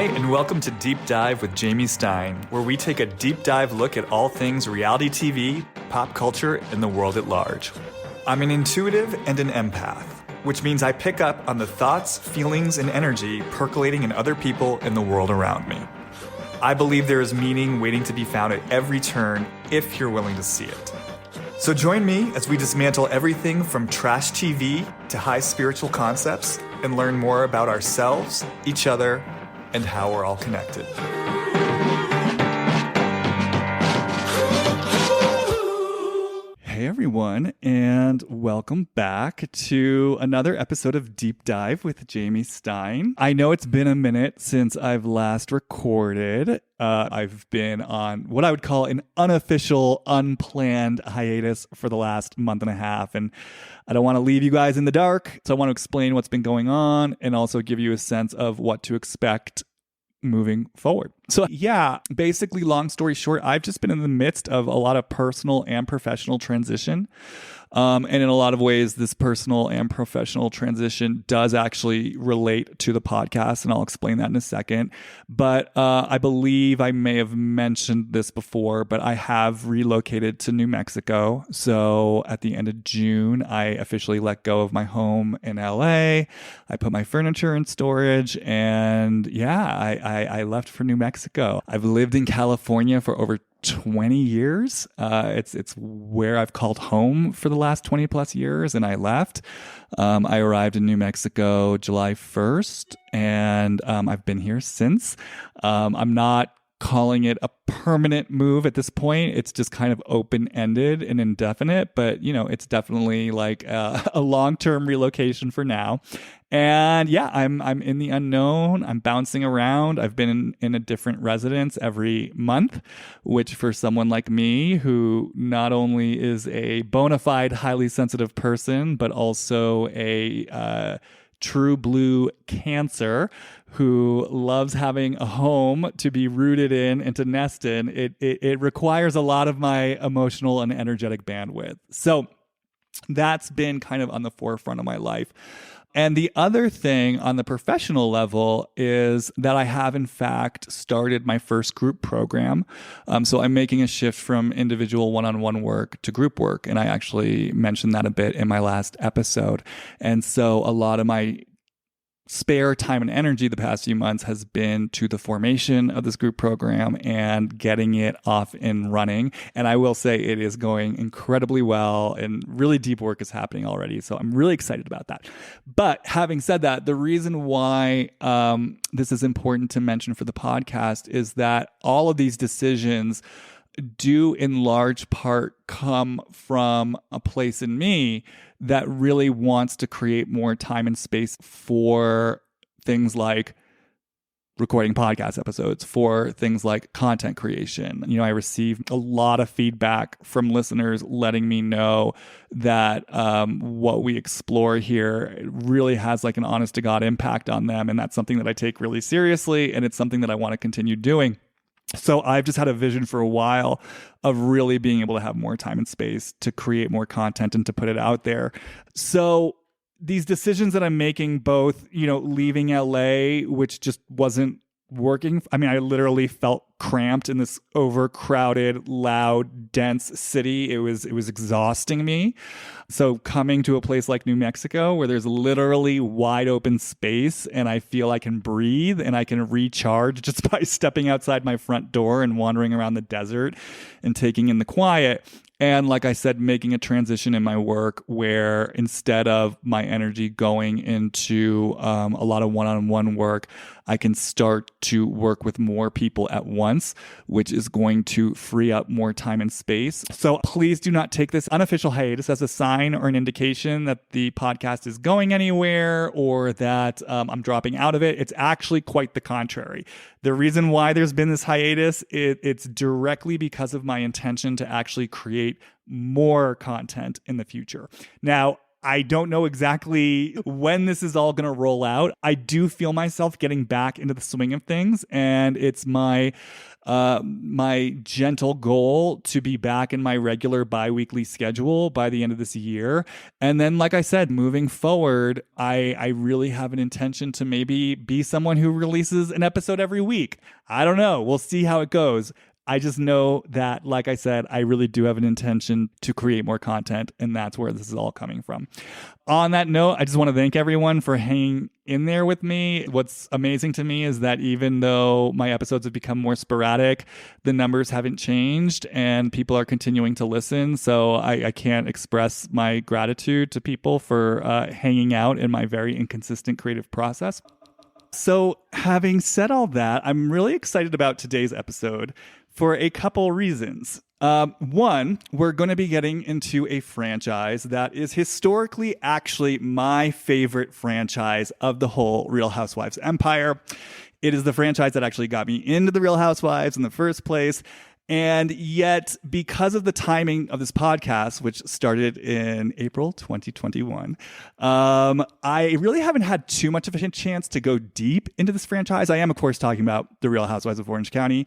Hi, and welcome to Deep Dive with Jamie Stein, where we take a deep dive look at all things reality TV, pop culture, and the world at large. I'm an intuitive and an empath, which means I pick up on the thoughts, feelings, and energy percolating in other people and the world around me. I believe there is meaning waiting to be found at every turn if you're willing to see it. So join me as we dismantle everything from trash TV to high spiritual concepts and learn more about ourselves, each other, and how we're all connected. Hey everyone, and welcome back to another episode of Deep Dive with Jamie Stein. I know it's been a minute since I've last recorded. I've been on what I would call an unofficial, unplanned hiatus for the last month and a half, and I don't want to leave you guys in the dark, so I want to explain what's been going on and also give you a sense of what to expect moving forward. So yeah, basically, long story short, I've just been in the midst of a lot of personal and professional transition. And in a lot of ways, this personal and professional transition does actually relate to the podcast, and I'll explain that in a second. But I believe I may have mentioned this before, but I have relocated to New Mexico. So at the end of June, I officially let go of my home in LA. I put my furniture in storage, and yeah, I left for New Mexico. I've lived in California for over 20 years. It's where I've called home for the last 20 plus years, and I left. I arrived in New Mexico July 1st, and I've been here since. I'm not calling it a permanent move at this point. It's just kind of open-ended and indefinite, but you know, it's definitely like a long-term relocation for now. And yeah, I'm in the unknown. I'm bouncing around. I've been in a different residence every month, which for someone like me, who not only is a bona fide, highly sensitive person, but also a true blue Cancer who loves having a home to be rooted in and to nest in, it requires a lot of my emotional and energetic bandwidth. So that's been kind of on the forefront of my life. And the other thing on the professional level is that I have, in fact, started my first group program. So I'm making a shift from individual one-on-one work to group work. And I actually mentioned that a bit in my last episode. And so a lot of my spare time and energy the past few months has been to the formation of this group program and getting it off and running. And I will say it is going incredibly well, and really deep work is happening already. So I'm really excited about that. But having said that, the reason why this is important to mention for the podcast is that all of these decisions do in large part come from a place in me that really wants to create more time and space for things like recording podcast episodes, for things like content creation. You know, I received a lot of feedback from listeners letting me know that what we explore here really has like an honest to God impact on them. And that's something that I take really seriously. And it's something that I want to continue doing. So I've just had a vision for a while of really being able to have more time and space to create more content and to put it out there. So these decisions that I'm making, both, you know, leaving LA, which just wasn't working. I mean, I literally felt cramped in this overcrowded, loud, dense city. It was exhausting me. So coming to a place like New Mexico, where there's literally wide open space and I feel I can breathe and I can recharge just by stepping outside my front door and wandering around the desert and taking in the quiet. And like I said, making a transition in my work where instead of my energy going into a lot of one-on-one work, I can start to work with more people at once, which is going to free up more time and space. So please do not take this unofficial hiatus as a sign or an indication that the podcast is going anywhere or that I'm dropping out of it. It's actually quite the contrary. The reason why there's been this hiatus, it's directly because of my intention to actually create more content in the future. Now, I don't know exactly when this is all going to roll out. I do feel myself getting back into the swing of things, and it's my gentle goal to be back in my regular bi-weekly schedule by the end of this year. And then, like I said, moving forward, I really have an intention to maybe be someone who releases an episode every week. I don't know. We'll see how it goes. I just know that, like I said, I really do have an intention to create more content, and that's where this is all coming from. On that note, I just want to thank everyone for hanging in there with me. What's amazing to me is that even though my episodes have become more sporadic, the numbers haven't changed and people are continuing to listen. So I can't express my gratitude to people for hanging out in my very inconsistent creative process. So having said all that, I'm really excited about today's episode for a couple reasons. One, we're going to be getting into a franchise that is historically actually my favorite franchise of the whole Real Housewives empire. It is the franchise that actually got me into the Real Housewives in the first place. And yet, because of the timing of this podcast, which started in April 2021, I really haven't had too much of a chance to go deep into this franchise. I am, of course, talking about The Real Housewives of Orange County,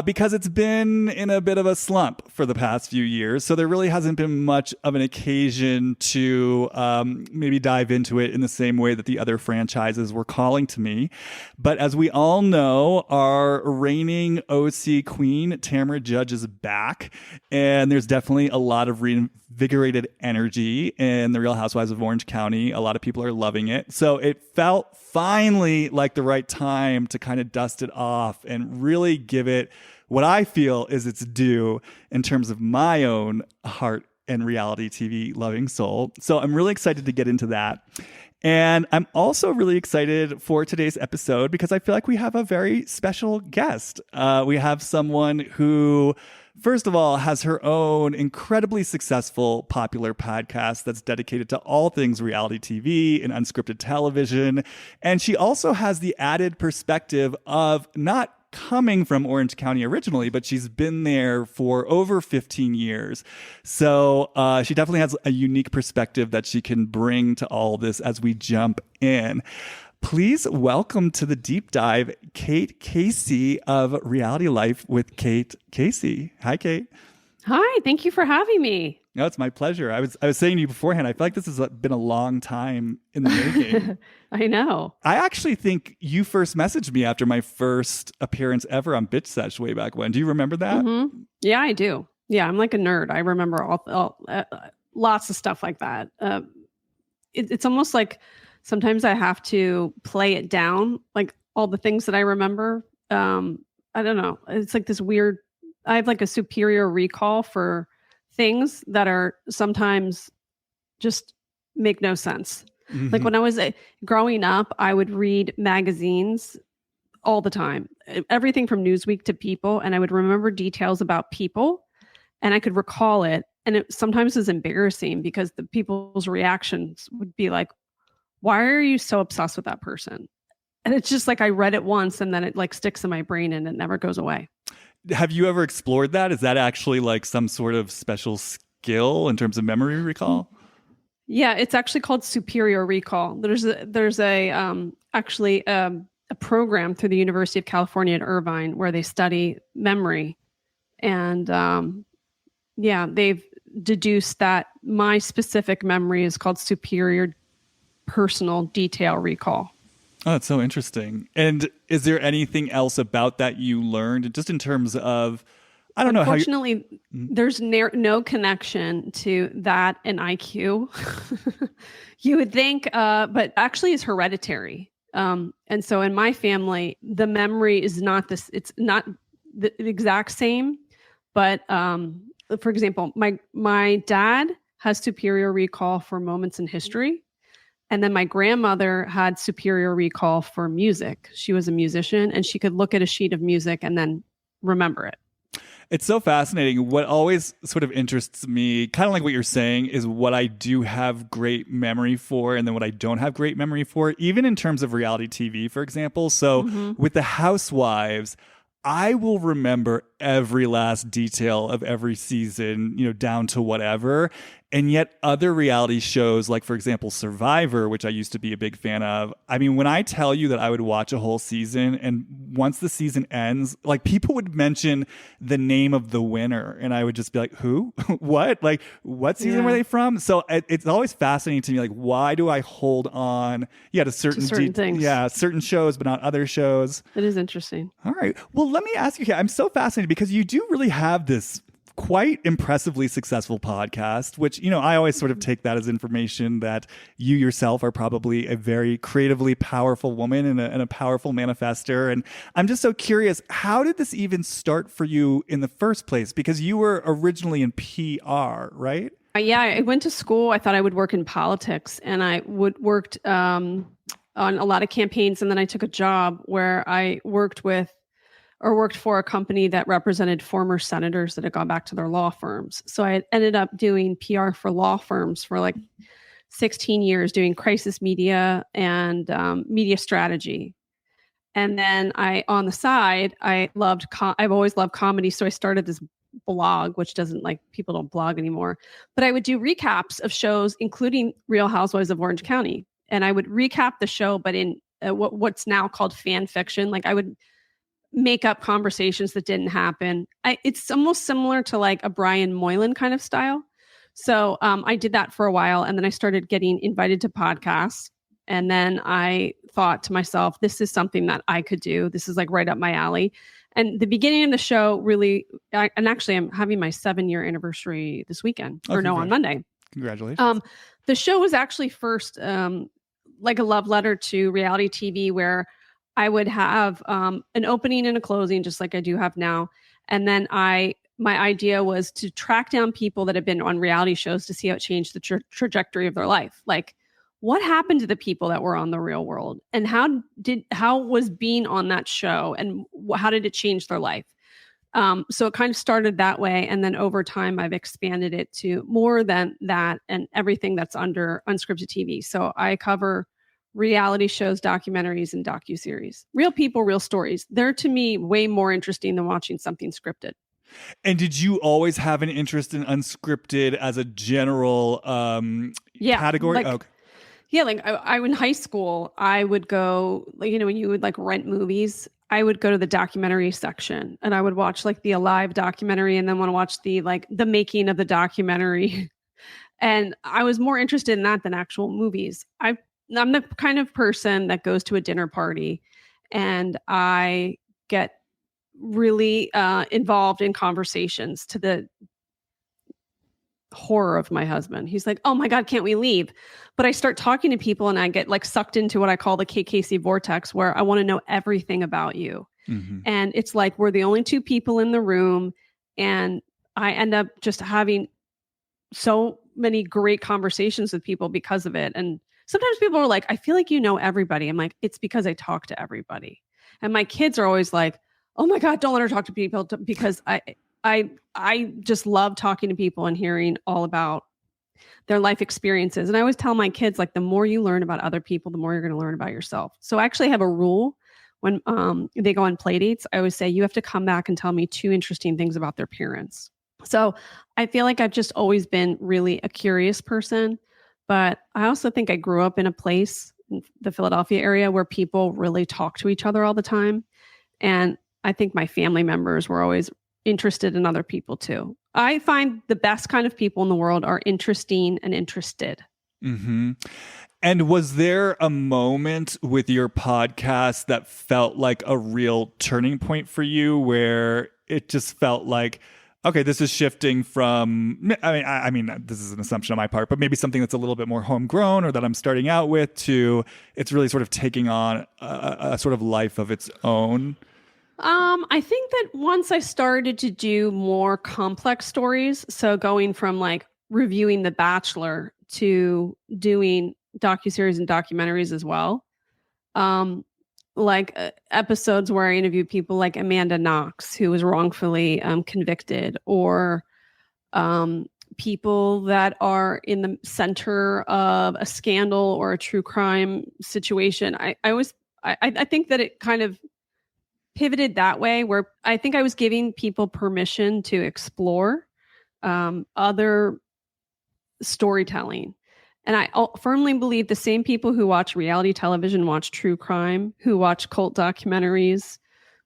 because it's been in a bit of a slump for the past few years. So there really hasn't been much of an occasion to maybe dive into it in the same way that the other franchises were calling to me. But as we all know, our reigning OC queen, Tamra Judge, is back, and there's definitely a lot of reinvigorated energy in the Real Housewives of Orange County. A lot of people are loving it. So it felt finally like the right time to kind of dust it off and really give it what I feel is its due in terms of my own heart and reality TV loving soul. So I'm really excited to get into that. And I'm also really excited for today's episode because I feel like we have a very special guest. We have someone who, first of all, has her own incredibly successful popular podcast that's dedicated to all things reality TV and unscripted television. And she also has the added perspective of not coming from Orange County originally, but she's been there for over 15 years. So she definitely has a unique perspective that she can bring to all this as we jump in. Please welcome to the deep dive, Kate Casey of Reality Life with Kate Casey. Hi, Kate. Hi, thank you for having me. No, it's my pleasure. I was saying to you beforehand, I feel like this has been a long time in the making. I know. I actually think you first messaged me after my first appearance ever on Bitch Sesh way back when. Do you remember that? Mm-hmm. Yeah, I do. Yeah, I'm like a nerd. I remember all lots of stuff like that. It's almost like sometimes I have to play it down, like all the things that I remember. I don't know. It's like this weird, I have like a superior recall for things that are sometimes just make no sense. Mm-hmm. Like when I was growing up, I would read magazines all the time, everything from Newsweek to People, and I would remember details about people and I could recall it. And it sometimes is embarrassing because the people's reactions would be like, why are you so obsessed with that person? And it's just like I read it once and then it like sticks in my brain and it never goes away. Have you ever explored that? Is that actually like some sort of special skill in terms of memory recall? Yeah, it's actually called superior recall. There's actually a program through the University of California at Irvine where they study memory. And they've deduced that my specific memory is called superior personal detail recall. Oh, that's so interesting. And is there anything else about that you learned, just in terms of, I don't know how Unfortunately, there's no connection to that and IQ. You would think, but actually it's hereditary. And so in my family, the memory is not this, it's not the exact same. But for example, my dad has superior recall for moments in history. And then my grandmother had superior recall for music. She was a musician and she could look at a sheet of music and then remember it. It's so fascinating. What always sort of interests me, kind of like what you're saying, is what I do have great memory for and then what I don't have great memory for, even in terms of reality TV, for example. So with the Housewives, I will remember every last detail of every season, down to whatever. And yet other reality shows, like, for example, Survivor, which I used to be a big fan of. I mean, when I tell you that I would watch a whole season, and once the season ends, like, people would mention the name of the winner, and I would just be like, who? What? Like, what season were they from? So it's always fascinating to me, like, why do I hold on, to certain things. Yeah, certain shows, but not other shows. It is interesting. All right. Well, let me ask you here. I'm so fascinated because you do really have this quite impressively successful podcast, which, I always sort of take that as information that you yourself are probably a very creatively powerful woman and a powerful manifester. And I'm just so curious, how did this even start for you in the first place? Because you were originally in PR, right? Yeah, I went to school. I thought I would work in politics, and I worked on a lot of campaigns. And then I took a job where I worked for a company that represented former senators that had gone back to their law firms. So I ended up doing PR for law firms for like 16 years, doing crisis media and media strategy. And then on the side, I've always loved comedy. So I started this blog, which people don't blog anymore, but I would do recaps of shows, including Real Housewives of Orange County. And I would recap the show, but in what's now called fan fiction. Like, I would make up conversations that didn't happen. It's almost similar to like a Brian Moylan kind of style. So I did that for a while, and then I started getting invited to podcasts. And then I thought to myself, this is something that I could do. This is like right up my alley. And the beginning of the show really, and actually I'm having my 7-year anniversary this weekend, on Monday. Congratulations. The show was actually first like a love letter to reality TV, where I would have an opening and a closing, just like I do have now. And then my idea was to track down people that have been on reality shows to see how it changed the trajectory of their life. Like, what happened to the people that were on The Real World, and how was being on that show, and how did it change their life? So it kind of started that way. And then over time, I've expanded it to more than that and everything that's under unscripted TV. So I cover reality shows, documentaries, and docuseries. Real people, real stories. They're, to me, way more interesting than watching something scripted. And did you always have an interest in unscripted as a general category? Okay. Yeah, like I in high school, I would go, when you would like rent movies, I would go to the documentary section, and I would watch like the Alive documentary, and then want to watch the making of the documentary. And I was more interested in that than actual movies. I'm the kind of person that goes to a dinner party, and I get really involved in conversations, to the horror of my husband. He's like, oh my God, can't we leave? But I start talking to people, and I get like sucked into what I call the KKC vortex, where I want to know everything about you. Mm-hmm. And it's like, we're the only two people in the room, and I end up just having so many great conversations with people because of it. And sometimes people are like, I feel like you know everybody. I'm like, it's because I talk to everybody. And my kids are always like, oh my God, don't let her talk to people, because I just love talking to people and hearing all about their life experiences. And I always tell my kids, like, the more you learn about other people, the more you're going to learn about yourself. So I actually have a rule when they go on play dates. I always say, you have to come back and tell me 2 interesting things about their parents. So I feel like I've just always been really a curious person, but I also think I grew up in a place in the Philadelphia area where people really talk to each other all the time. And I think my family members were always interested in other people too. I find the best kind of people in the world are interesting and interested. Mm-hmm. And was there a moment with your podcast that felt like a real turning point for you, where it just felt like, okay, this is shifting from, I mean, this is an assumption on my part, but maybe something that's a little bit more homegrown or that I'm starting out with, to it's really sort of taking on a sort of life of its own? I think that once I started to do more complex stories, so going from like reviewing The Bachelor to doing docuseries and documentaries as well, episodes where I interviewed people like Amanda Knox, who was wrongfully convicted, or people that are in the center of a scandal or a true crime situation. I think that it kind of pivoted that way, where I think I was giving people permission to explore other storytelling. And I firmly believe the same people who watch reality television watch true crime, who watch cult documentaries,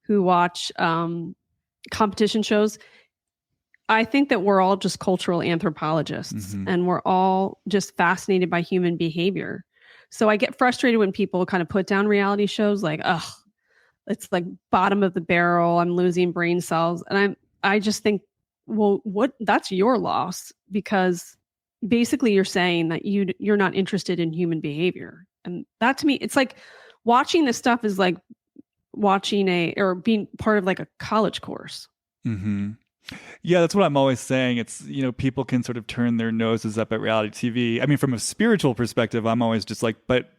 who watch competition shows. I think that we're all just cultural anthropologists, and we're all just fascinated by human behavior. So I get frustrated when people kind of put down reality shows like, ugh, it's like bottom of the barrel. I'm losing brain cells. And I just think, well, that's your loss, because basically you're saying that you're not interested in human behavior. And that, to me, it's like watching this stuff is like watching or being part of like a college course. Mm-hmm. Yeah, that's what I'm always saying. It's, people can sort of turn their noses up at reality TV. I mean, from a spiritual perspective, I'm always just like, but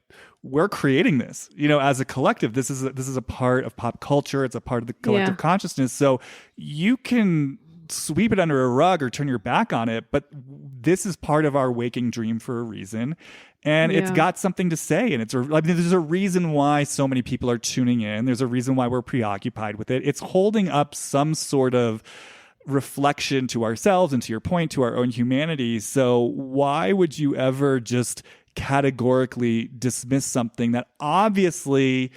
we're creating this, as a collective. This is a part of pop culture. It's a part of the collective consciousness. So you can sweep it under a rug or turn your back on it, but this is part of our waking dream for a reason. And it's got something to say. And there's a reason why so many people are tuning in. There's a reason why we're preoccupied with it. It's holding up some sort of reflection to ourselves and, to your point, to our own humanity. So why would you ever just categorically dismiss something that obviously,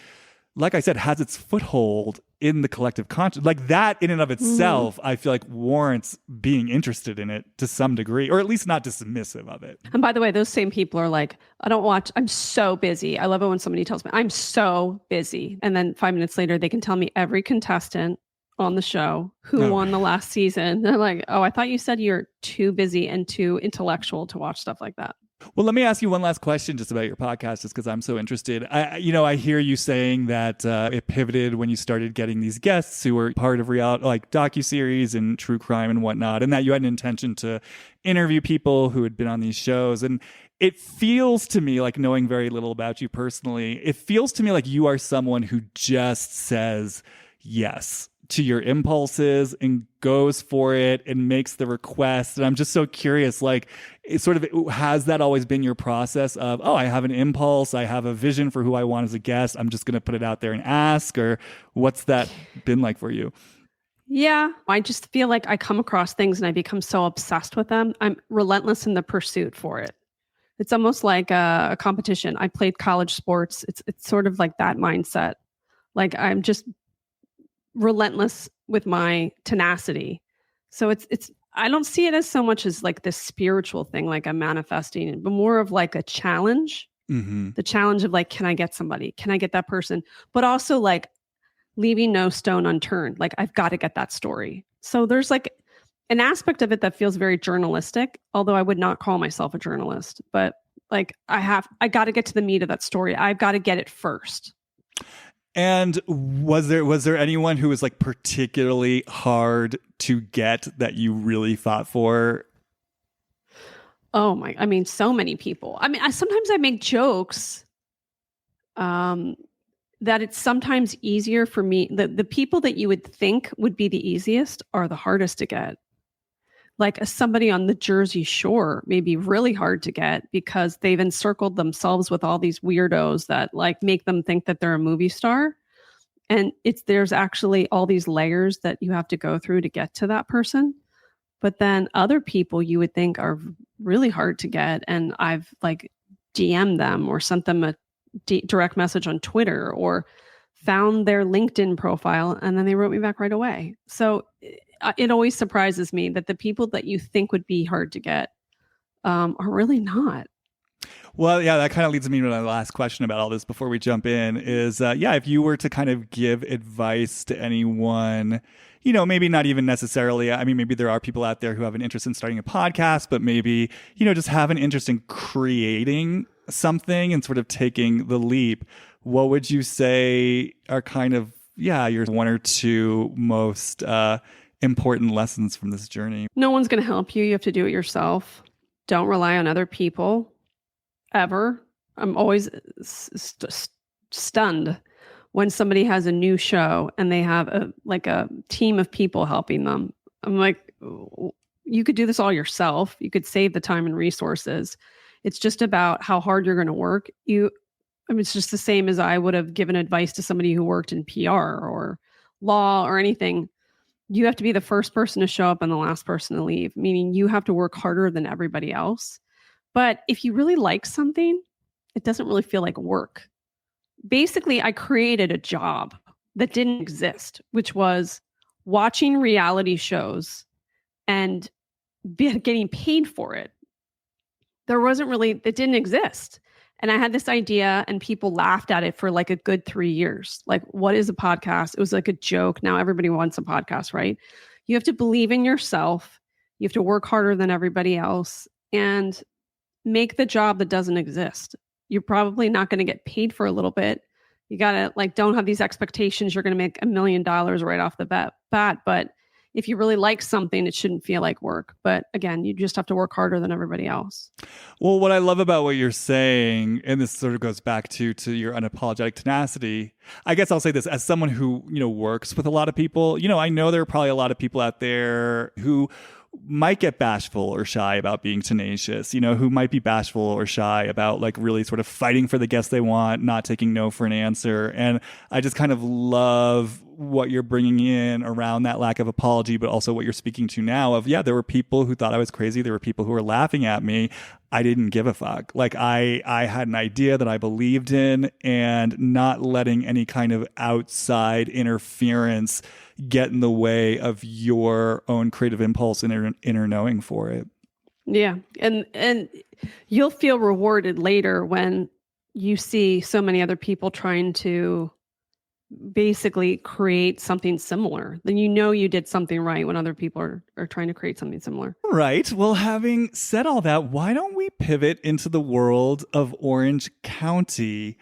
like I said, has its foothold in the collective conscious? Like that in and of itself, I feel like warrants being interested in it to some degree, or at least not dismissive of it. And by the way, those same people are like, I don't watch, I'm so busy. I love it when somebody tells me I'm so busy. And then 5 minutes later, they can tell me every contestant on the show who won the last season. They're like, oh, I thought you said you're too busy and too intellectual to watch stuff like that. Well, let me ask you one last question just about your podcast, just because I'm so interested. I hear you saying that it pivoted when you started getting these guests who were part of reality, like docuseries and true crime and whatnot, and that you had an intention to interview people who had been on these shows. And it feels to me, like, knowing very little about you personally, it feels to me like you are someone who just says yes to your impulses and goes for it and makes the request. And I'm just so curious, like, has that always been your process of, oh, I have an impulse, I have a vision for who I want as a guest, I'm just going to put it out there and ask? Or what's that been like for you? Yeah, I just feel like I come across things and I become so obsessed with them. I'm relentless in the pursuit for it. It's almost like a competition. I played college sports. It's sort of like that mindset. Like, I'm just relentless with my tenacity. So it's I don't see it as so much as like this spiritual thing, like I'm manifesting, but more of like a challenge. The challenge of like, can I get somebody? Can I get that person? But also like leaving no stone unturned. Like, I've got to get that story. So there's like an aspect of it that feels very journalistic, although I would not call myself a journalist. But like, I got to get to the meat of that story. I've got to get it first. And was there anyone who was like particularly hard to get that you really fought for? Oh my, I mean, so many people. I mean, sometimes I make jokes that it's sometimes easier for me. The people that you would think would be the easiest are the hardest to get. Like somebody on the Jersey Shore may be really hard to get because they've encircled themselves with all these weirdos that like make them think that they're a movie star. And there's actually all these layers that you have to go through to get to that person. But then other people you would think are really hard to get. And I've like DM'd them or sent them a direct message on Twitter or found their LinkedIn profile, and then they wrote me back right away. So it always surprises me that the people that you think would be hard to get are really not. Well, yeah, that kind of leads me to my last question about all this before we jump in is, if you were to kind of give advice to anyone, maybe not even necessarily, I mean, maybe there are people out there who have an interest in starting a podcast, but maybe, just have an interest in creating something and sort of taking the leap. What would you say are kind of, your one or two most important lessons from this journey? No one's going to help you. You have to do it yourself. Don't rely on other people ever. I'm always stunned when somebody has a new show and they have a team of people helping them. I'm like, you could do this all yourself. You could save the time and resources. It's just about how hard you're going to work. It's just the same as I would have given advice to somebody who worked in PR or law or anything. You have to be the first person to show up and the last person to leave, meaning you have to work harder than everybody else. But if you really like something, it doesn't really feel like work. Basically, I created a job that didn't exist, which was watching reality shows and getting paid for it. It didn't exist. And I had this idea and people laughed at it for like a good 3 years. Like, what is a podcast? It was like a joke. Now everybody wants a podcast, right? You have to believe in yourself. You have to work harder than everybody else and make the job that doesn't exist. You're probably not going to get paid for a little bit. You got to like, don't have these expectations. You're going to make $1 million right off the bat. But if you really like something, it shouldn't feel like work. But again, you just have to work harder than everybody else. Well, what I love about what you're saying, and this sort of goes back to your unapologetic tenacity, I guess I'll say this as someone who, works with a lot of people, I know there are probably a lot of people out there who might get bashful or shy about being tenacious, who might be bashful or shy about like really sort of fighting for the guests they want, not taking no for an answer. And I just kind of love what you're bringing in around that lack of apology, but also what you're speaking to now of, there were people who thought I was crazy. There were people who were laughing at me. I didn't give a fuck. Like I had an idea that I believed in, and not letting any kind of outside interference get in the way of your own creative impulse and inner knowing for it. Yeah. And you'll feel rewarded later when you see so many other people trying to basically create something similar. Then you did something right when other people are trying to create something similar. Right. Well, having said all that, why don't we pivot into the world of Orange County?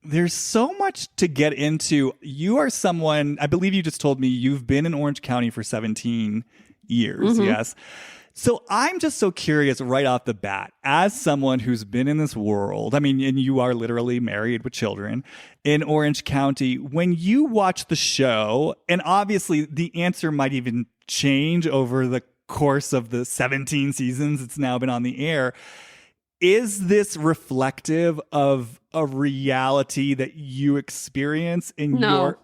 There's so much to get into. You are someone, I believe you just told me you've been in Orange County for 17 years. Mm-hmm. Yes. So I'm just so curious right off the bat, as someone who's been in this world, I mean, and you are literally married with children in Orange County, when you watch the show, and obviously the answer might even change over the course of the 17 seasons it's now been on the air, is this reflective of a reality that you experience in your...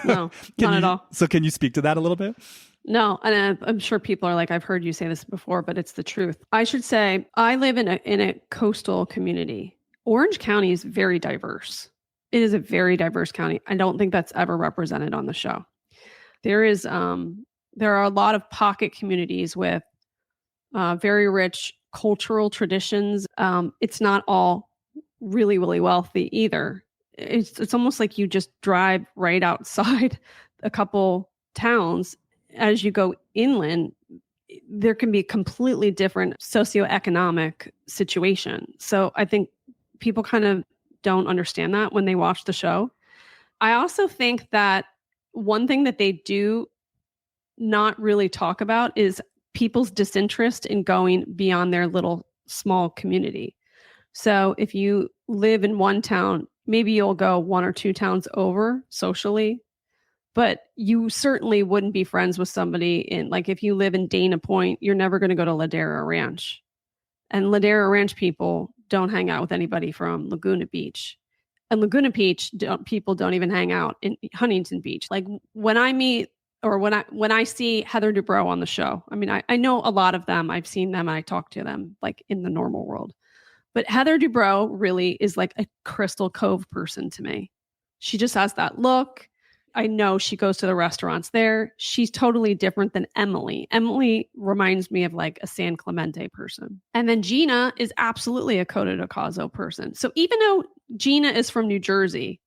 No, not at all. So can you speak to that a little bit? No, and I'm sure people are like, I've heard you say this before, but it's the truth. I should say, I live in a coastal community. Orange County is very diverse. It is a very diverse county. I don't think that's ever represented on the show. There are a lot of pocket communities with very rich cultural traditions. It's not all really, really wealthy either. It's almost like you just drive right outside a couple towns. As you go inland, there can be a completely different socioeconomic situation. So I think people kind of don't understand that when they watch the show. I also think that one thing that they do not really talk about is people's disinterest in going beyond their little small community. So if you live in one town, maybe you'll go 1 or 2 towns over socially. But you certainly wouldn't be friends with somebody in, like, if you live in Dana Point, you're never going to go to Ladera Ranch. And Ladera Ranch people don't hang out with anybody from Laguna Beach. And Laguna Beach people don't even hang out in Huntington Beach. Like when I meet or when I see Heather Dubrow on the show, I mean, I know a lot of them. I've seen them and I talk to them like in the normal world. But Heather Dubrow really is like a Crystal Cove person to me. She just has that look. I know she goes to the restaurants there. She's totally different than Emily. Emily reminds me of like a San Clemente person. And then Gina is absolutely a Coto de Cazo person. So even though Gina is from New Jersey,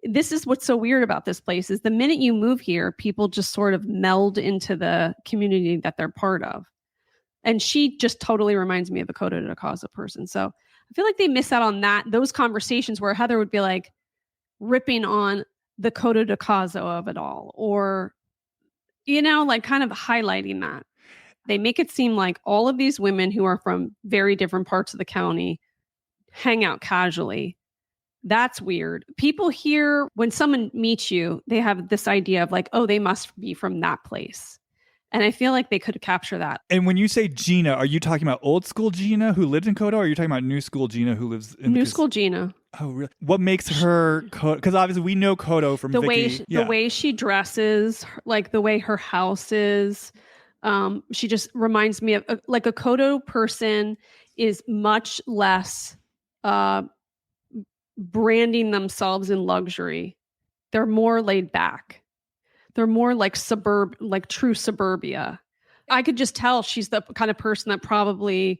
this is what's so weird about this place is the minute you move here, people just sort of meld into the community that they're part of. And she just totally reminds me of a Coto de Cazo person. So I feel like they miss out on those conversations where Heather would be like ripping on the Coto de Cazo of it all, or, like kind of highlighting that. They make it seem like all of these women who are from very different parts of the county hang out casually. That's weird. People here, when someone meets you, they have this idea of like, oh, they must be from that place. And I feel like they could capture that. And when you say Gina, are you talking about old school Gina who lived in Coto, or are you talking about new school Gina who lives in new school Gina? Oh, really? What makes her Coto? Because obviously we know Coto from the Vicky. The way she dresses, like the way her house is. She just reminds me of like a Coto person is much less branding themselves in luxury. They're more laid back. They're more like true suburbia. I could just tell she's the kind of person that probably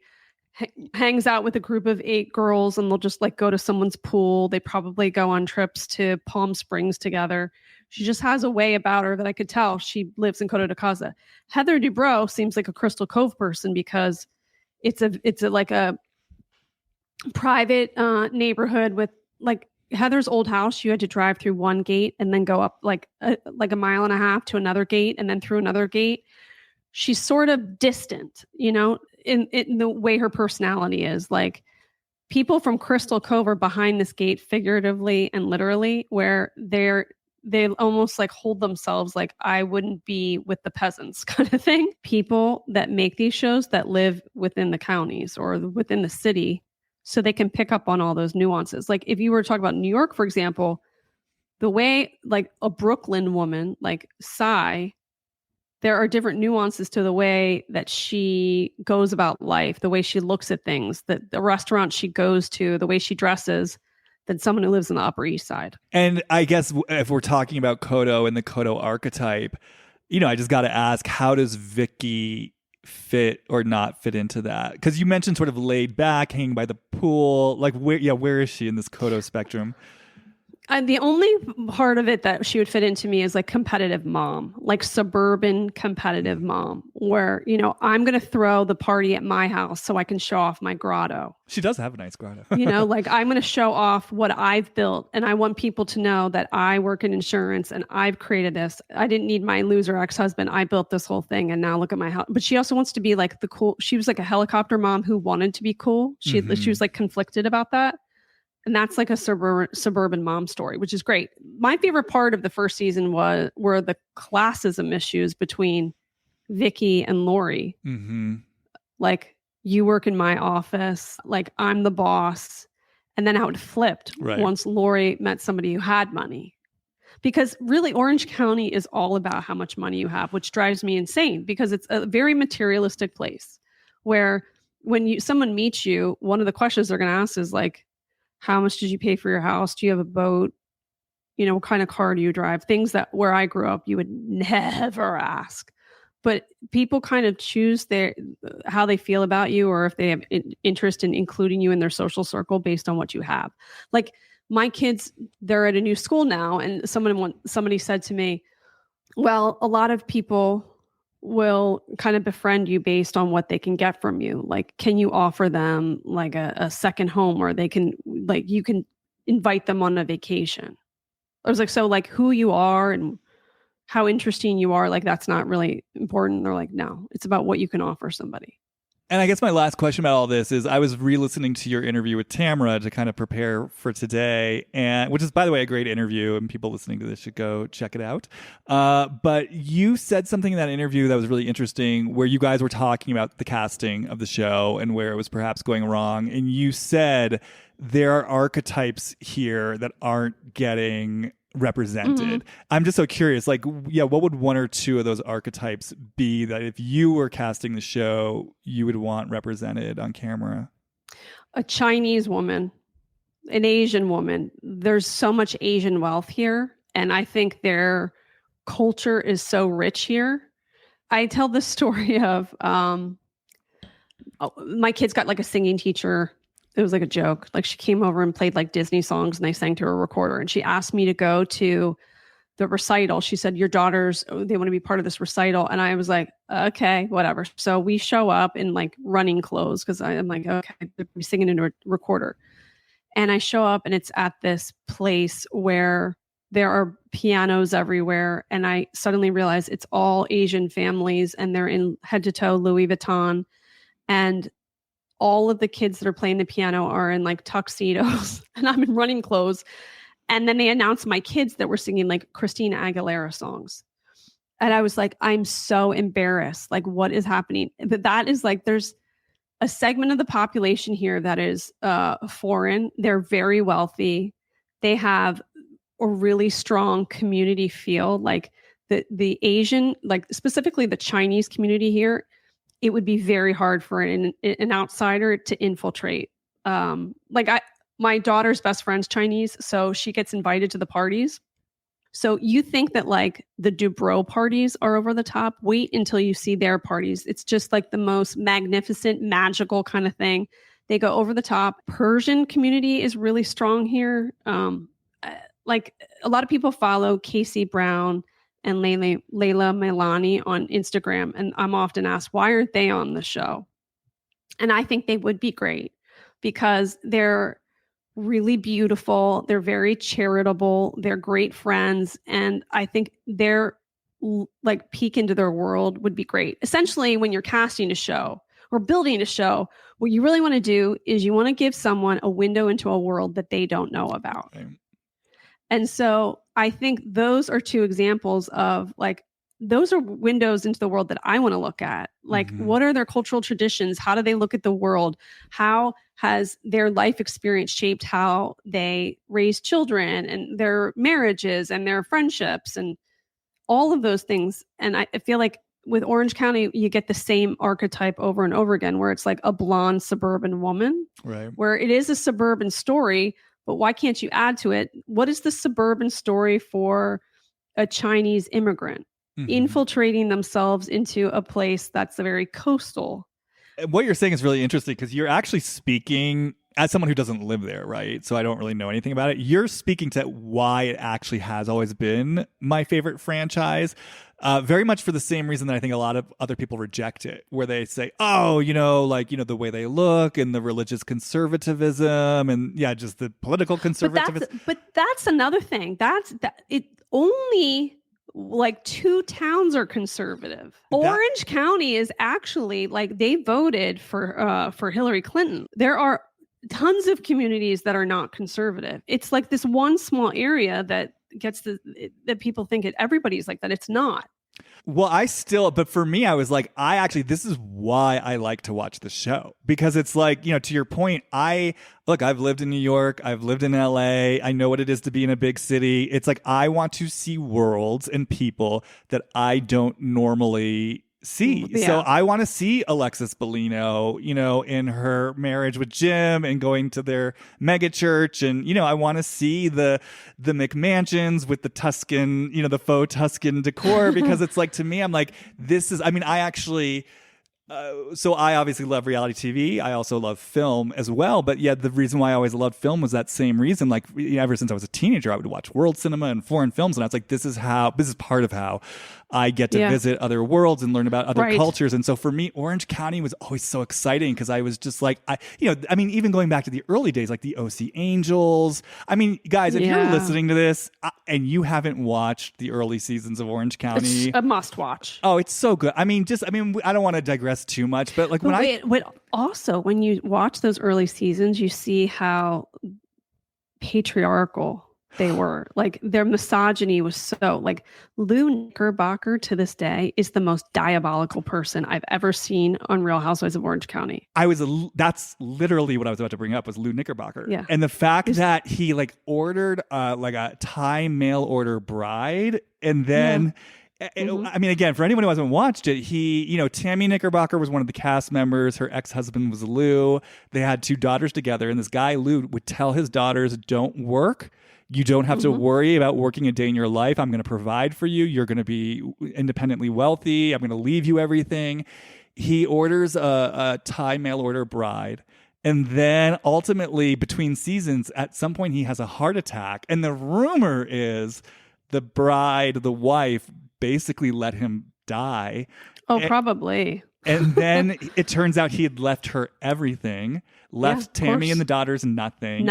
hangs out with a group of 8 girls and they'll just like go to someone's pool. They probably go on trips to Palm Springs together. She just has a way about her that I could tell she lives in Coto de Caza. Heather Dubrow seems like a Crystal Cove person because it's like a private neighborhood with like Heather's old house. You had to drive through one gate and then go up like a mile and a half to another gate and then through another gate. She's sort of distant, you know, in the way her personality is. Like people from Crystal Cove are behind this gate figuratively and literally, where they almost like hold themselves like I wouldn't be with the peasants kind of thing. People that make these shows that live within the counties or within the city, so they can pick up on all those nuances. Like if you were to talk about New York, for example, the way like a Brooklyn woman like Cy, there are different nuances to the way that she goes about life, the way she looks at things, the restaurant she goes to, the way she dresses, than someone who lives in the Upper East Side. And I guess if we're talking about Kodo and the Kodo archetype, you know, I just got to ask, how does Vicky fit or not fit into that? Because you mentioned sort of laid back, hanging by the pool. Like, where is she in this Kodo spectrum? The only part of it that she would fit into me is like competitive mom, like suburban competitive mom, where, you know, I'm going to throw the party at my house so I can show off my grotto. She does have a nice grotto. You know, like I'm going to show off what I've built. And I want people to know that I work in insurance and I've created this. I didn't need my loser ex-husband. I built this whole thing. And now look at my house. But she also wants to be like the cool. She was like a helicopter mom who wanted to be cool. She was like conflicted about that. And that's like a suburban mom story, which is great. My favorite part of the first season were the classism issues between Vicky and Lori. Mm-hmm. Like, you work in my office, like I'm the boss. And then how it flipped once Lori met somebody who had money. Because really, Orange County is all about how much money you have, which drives me insane because it's a very materialistic place where when someone meets you, one of the questions they're going to ask is like, how much did you pay for your house? Do you have a boat? You know, what kind of car do you drive? Things that where I grew up, you would never ask. But people kind of choose how they feel about you, or if they have interest in including you in their social circle based on what you have. Like my kids, they're at a new school now, and somebody said to me, well, a lot of people will kind of befriend you based on what they can get from you. Like, can you offer them like a second home, or they can like, you can invite them on a vacation. I was like, so like who you are and how interesting you are, like that's not really important. They're like, no, it's about what you can offer somebody. And I guess my last question about all this is I was re-listening to your interview with Tamra to kind of prepare for today, and which is, by the way, a great interview, and people listening to this should go check it out. But you said something in that interview that was really interesting, where you guys were talking about the casting of the show and where it was perhaps going wrong. And you said there are archetypes here that aren't getting represented. I'm just so curious, like, what would one or two of those archetypes be that if you were casting the show, you would want represented on camera? A Chinese woman, an Asian woman. There's so much Asian wealth here. And I think their culture is so rich here. I tell the story of my kids got like a singing teacher. It was like a joke. Like she came over and played like Disney songs and they sang to a recorder. And she asked me to go to the recital. She said, your daughters, they want to be part of this recital. And I was like, okay, whatever. So we show up in like running clothes because I'm like, okay, they're singing into a recorder. And I show up and it's at this place where there are pianos everywhere. And I suddenly realize it's all Asian families and they're in head to toe Louis Vuitton. And all of the kids that are playing the piano are in like tuxedos and I'm in running clothes. And then they announced my kids that were singing like Christina Aguilera songs. And I was like, I'm so embarrassed. Like, what is happening? But that is like, there's a segment of the population here that is foreign. They're very wealthy. They have a really strong community feel. Like the Asian, like specifically the Chinese community here it would be very hard for an outsider to infiltrate. My daughter's best friend's Chinese, so she gets invited to the parties. So you think that like the Dubrow parties are over the top? Wait until you see their parties. It's just like the most magnificent, magical kind of thing. They go over the top. Persian community is really strong here. Like a lot of people follow Casey Brown and Layla Milani on Instagram. And I'm often asked, why aren't they on the show? And I think they would be great because they're really beautiful. They're very charitable. They're great friends. And I think their like peek into their world would be great. Essentially, when you're casting a show or building a show, what you really want to do is you want to give someone a window into a world that they don't know about. Okay. And so I think those are two examples of like, those are windows into the world that I want to look at. Like, what are their cultural traditions? How do they look at the world? How has their life experience shaped how they raise children and their marriages and their friendships and all of those things? And I feel like with Orange County, you get the same archetype over and over again, where it's like a blonde suburban woman, right? Where it is a suburban story, but why can't you add to it? What is the suburban story for a Chinese immigrant? Infiltrating themselves into a place that's very coastal. What you're saying is really interesting because you're actually speaking as someone who doesn't live there, right? So I don't really know anything about it. You're speaking to why it actually has always been my favorite franchise. Very much for the same reason that I think a lot of other people reject it, where they say, oh, the way they look and the religious conservatism and just the political conservatism. But that's another thing. It only like 2 towns are conservative. Orange County is actually like they voted for Hillary Clinton. There are tons of communities that are not conservative. It's like this one small area that gets that people think everybody's like that. It's not. Well, but for me, I was like, this is why I like to watch the show, because it's like, to your point, I've lived in New York, I've lived in LA, I know what it is to be in a big city. It's like, I want to see worlds and people that I don't normally see. Yeah. So I want to see Alexis Bellino, in her marriage with Jim and going to their mega church. And, I want to see the McMansions with the Tuscan, the faux Tuscan decor, because it's like, to me, I'm like, so I obviously love reality TV. I also love film as well. But the reason why I always loved film was that same reason. Like ever since I was a teenager, I would watch world cinema and foreign films. And I was like, this is part of how I get to visit other worlds and learn about other cultures. And so for me, Orange County was always so exciting because I was just like, even going back to the early days, like the OC Angels. I mean, guys, if you're listening to this and you haven't watched the early seasons of Orange County, it's a must watch. Oh, it's so good. I don't want to digress too much, but like also when you watch those early seasons, you see how patriarchal they were. Like their misogyny was so like Lou Knickerbocker to this day is the most diabolical person I've ever seen on Real Housewives of Orange County. That's literally what I was about to bring up was Lou Knickerbocker. Yeah. And the fact that he ordered like a Thai mail order bride and then again, for anyone who hasn't watched it, Tammy Knickerbocker was one of the cast members. Her ex-husband was Lou. They had 2 daughters together. And this guy, Lou, would tell his daughters, don't work. You don't have to worry about working a day in your life. I'm going to provide for you. You're going to be independently wealthy. I'm going to leave you everything. He orders a Thai mail order bride. And then ultimately, between seasons, at some point, he has a heart attack. And the rumor is the bride, the wife, basically let him die. Oh, probably. And then it turns out he had left her everything, left Tammy and the daughters nothing.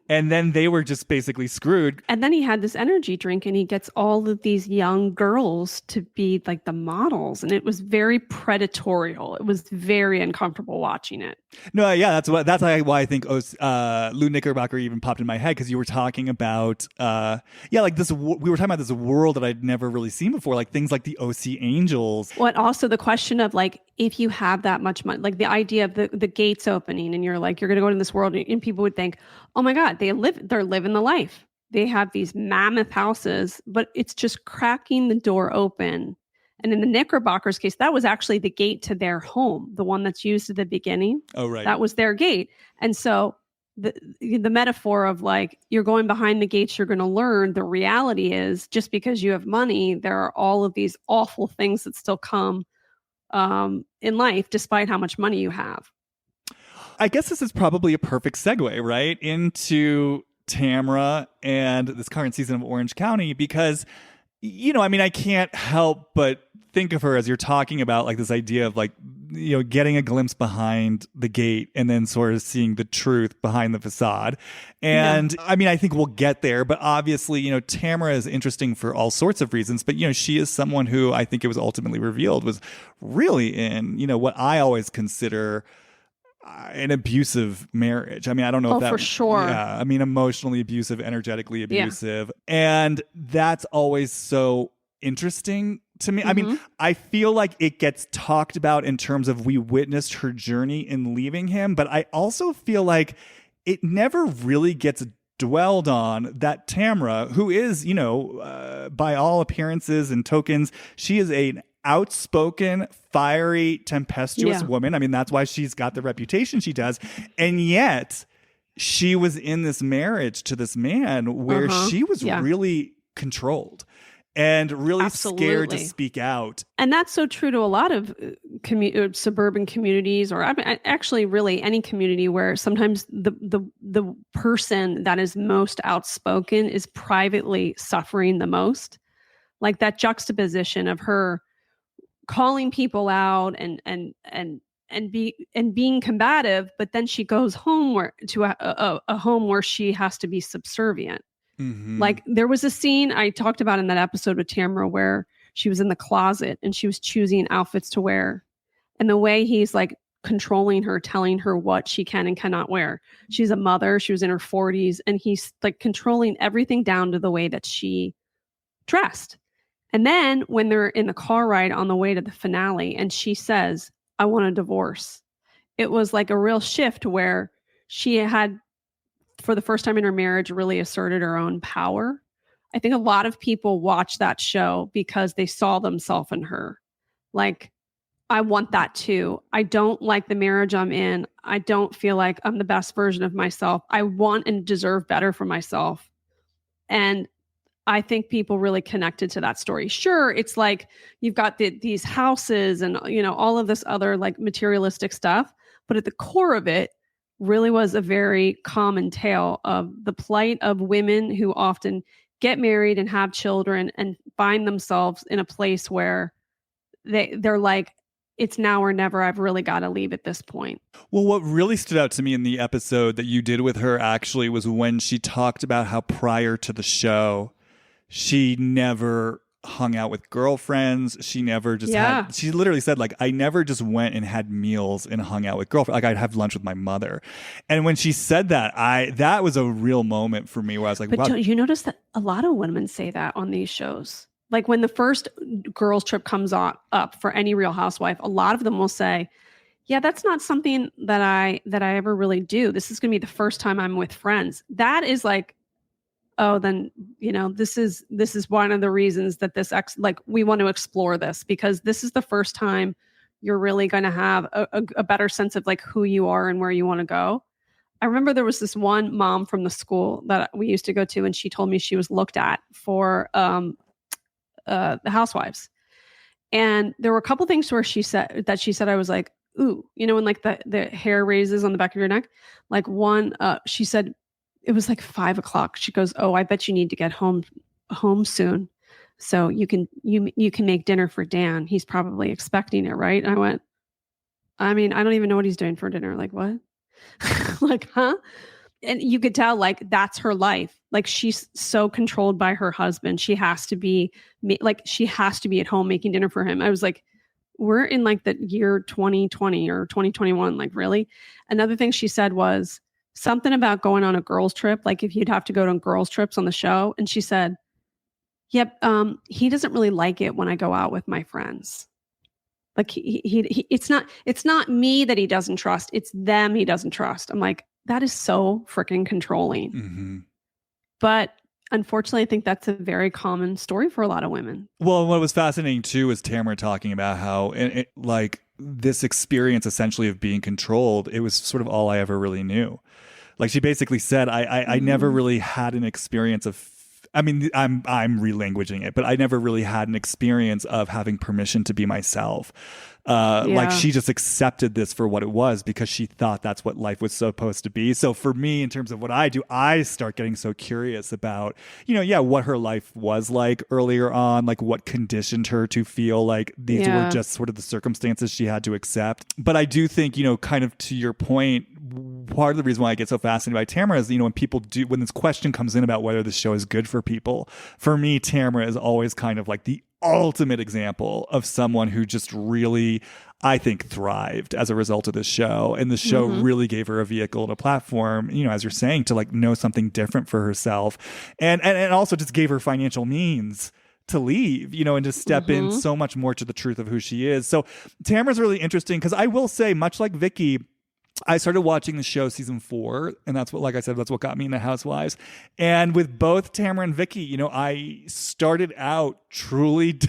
And then they were just basically screwed. And then he had this energy drink and he gets all of these young girls to be like the models. And it was very predatorial. It was very uncomfortable watching it. No, that's why I think Lou Knickerbocker even popped in my head, because you were talking about like this. We were talking about this world that I'd never really seen before, like things like the OC Angels. Well, and also the question of like, if you have that much money, like the idea of the gates opening and you're like, you're going to go to this world, and people would think, oh my God, they're living the life. They have these mammoth houses, but it's just cracking the door open And in the Knickerbockers case, that was actually the gate to their home, the one that's used at the beginning. Oh, right. That was their gate. And so the metaphor of like, you're going behind the gates, you're going to learn. The reality is just because you have money, there are all of these awful things that still come in life, despite how much money you have. I guess this is probably a perfect segue, right, into Tamra and this current season of Orange County, because, you know, I mean, I can't help but think of her as you're talking about, like, this idea of, like, you know, getting a glimpse behind the gate and then sort of seeing the truth behind the facade. And I mean, I think we'll get there, but obviously, you know, Tamra is interesting for all sorts of reasons, but, you know, she is someone who I think it was ultimately revealed was really in, you know, what I always consider an abusive marriage. I mean, I don't know if that for sure. Yeah, I mean, emotionally abusive, energetically abusive. And that's always so interesting to me. I mean, I feel like it gets talked about in terms of we witnessed her journey in leaving him, but I also feel like it never really gets dwelled on that Tamra, who is, you know, by all appearances and tokens, she is an outspoken, fiery, tempestuous woman. I mean, that's why she's got the reputation she does. And yet she was in this marriage to this man where she was really controlled and really scared to speak out. And that's so true to a lot of suburban communities, or I mean, actually really any community where sometimes the person that is most outspoken is privately suffering the most. Like that juxtaposition of her calling people out and being combative, but then she goes home to a home where she has to be subservient. Like there was a scene I talked about in that episode with Tamra where she was in the closet and she was choosing outfits to wear. And the way he's like controlling her, telling her what she can and cannot wear. She's a mother. She was in her 40s and he's like controlling everything down to the way that she dressed. And then when they're in the car ride on the way to the finale and she says, I want a divorce. It was like a real shift where she had, for the first time in her marriage, really asserted her own power. I think a lot of people watch that show because they saw themselves in her. Like, I want that too. I don't like the marriage I'm in. I don't feel like I'm the best version of myself. I want and deserve better for myself. And I think people really connected to that story. Sure, it's like you've got these houses and, you know, all of this other like materialistic stuff, but at the core of it really was a very common tale of the plight of women who often get married and have children and find themselves in a place where they're like, it's now or never. I've really got to leave at this point. Well, what really stood out to me in the episode that you did with her actually was when she talked about how prior to the show, she never hung out with girlfriends. She never just had, she literally said, like, I never just went and had meals and hung out with girlfriends. Like, I'd have lunch with my mother. And when she said that, that was a real moment for me where I was like, but wow. Don't you notice that a lot of women say that on these shows? Like when the first girls trip comes up for any Real Housewife, a lot of them will say, yeah, that's not something that I ever really do. This is going to be the first time I'm with friends. That is like, oh, then, you know, this is one of the reasons that like we want to explore this, because this is the first time you're really going to have a better sense of like who you are and where you want to go. I remember there was this one mom from the school that we used to go to, and she told me she was looked at for the Housewives. And there were a couple things where she said I was like, ooh, you know, when like the hair raises on the back of your neck, like one, she said, it was like 5 o'clock. She goes, oh, I bet you need to get home soon. So you can make dinner for Dan. He's probably expecting it, right? And I went, I mean, I don't even know what he's doing for dinner. Like, what? Like, huh? And you could tell like that's her life. Like she's so controlled by her husband. She has to be at home making dinner for him. I was like, we're in like the year 2020 or 2021. Like, really? Another thing she said was something about going on a girls trip. Like if you'd have to go on girls trips on the show. And she said, yep. He doesn't really like it when I go out with my friends. Like it's not me that he doesn't trust. It's them he doesn't trust. I'm like, that is so freaking controlling. Mm-hmm. But unfortunately, I think that's a very common story for a lot of women. Well, what was fascinating too was Tamara talking about how like this experience essentially of being controlled, it was sort of all I ever really knew. Like she basically said, I never really had an experience of, I mean, I'm relanguaging it, but I never really had an experience of having permission to be myself. Like she just accepted this for what it was because she thought that's what life was supposed to be. So for me, in terms of what I do, I start getting so curious about, what her life was like earlier on, like what conditioned her to feel like these were just sort of the circumstances she had to accept. But I do think, kind of to your point, part of the reason why I get so fascinated by Tamara is, when this question comes in about whether the show is good for people, for me, Tamara is always kind of like the ultimate example of someone who just really, I think, thrived as a result of this show. And the show really gave her a vehicle and a platform, as you're saying, to like know something different for herself. And also just gave her financial means to leave, and to step in so much more to the truth of who she is. So Tamara's really interesting because I will say, much like Vicky, I started watching the show season 4, and that's what, like I said, that's what got me into Housewives. And with both Tamara and Vicky, I started out truly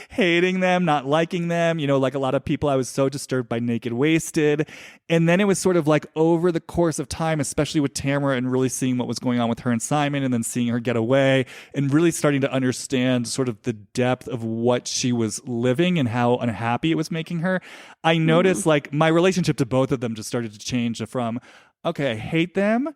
hating them, not liking them. Like a lot of people, I was so disturbed by Naked Wasted. And then it was sort of like over the course of time, especially with Tamara and really seeing what was going on with her and Simon, and then seeing her get away and really starting to understand sort of the depth of what she was living and how unhappy it was making her. I noticed like my relationship to both of them just started to change from, okay, I hate them,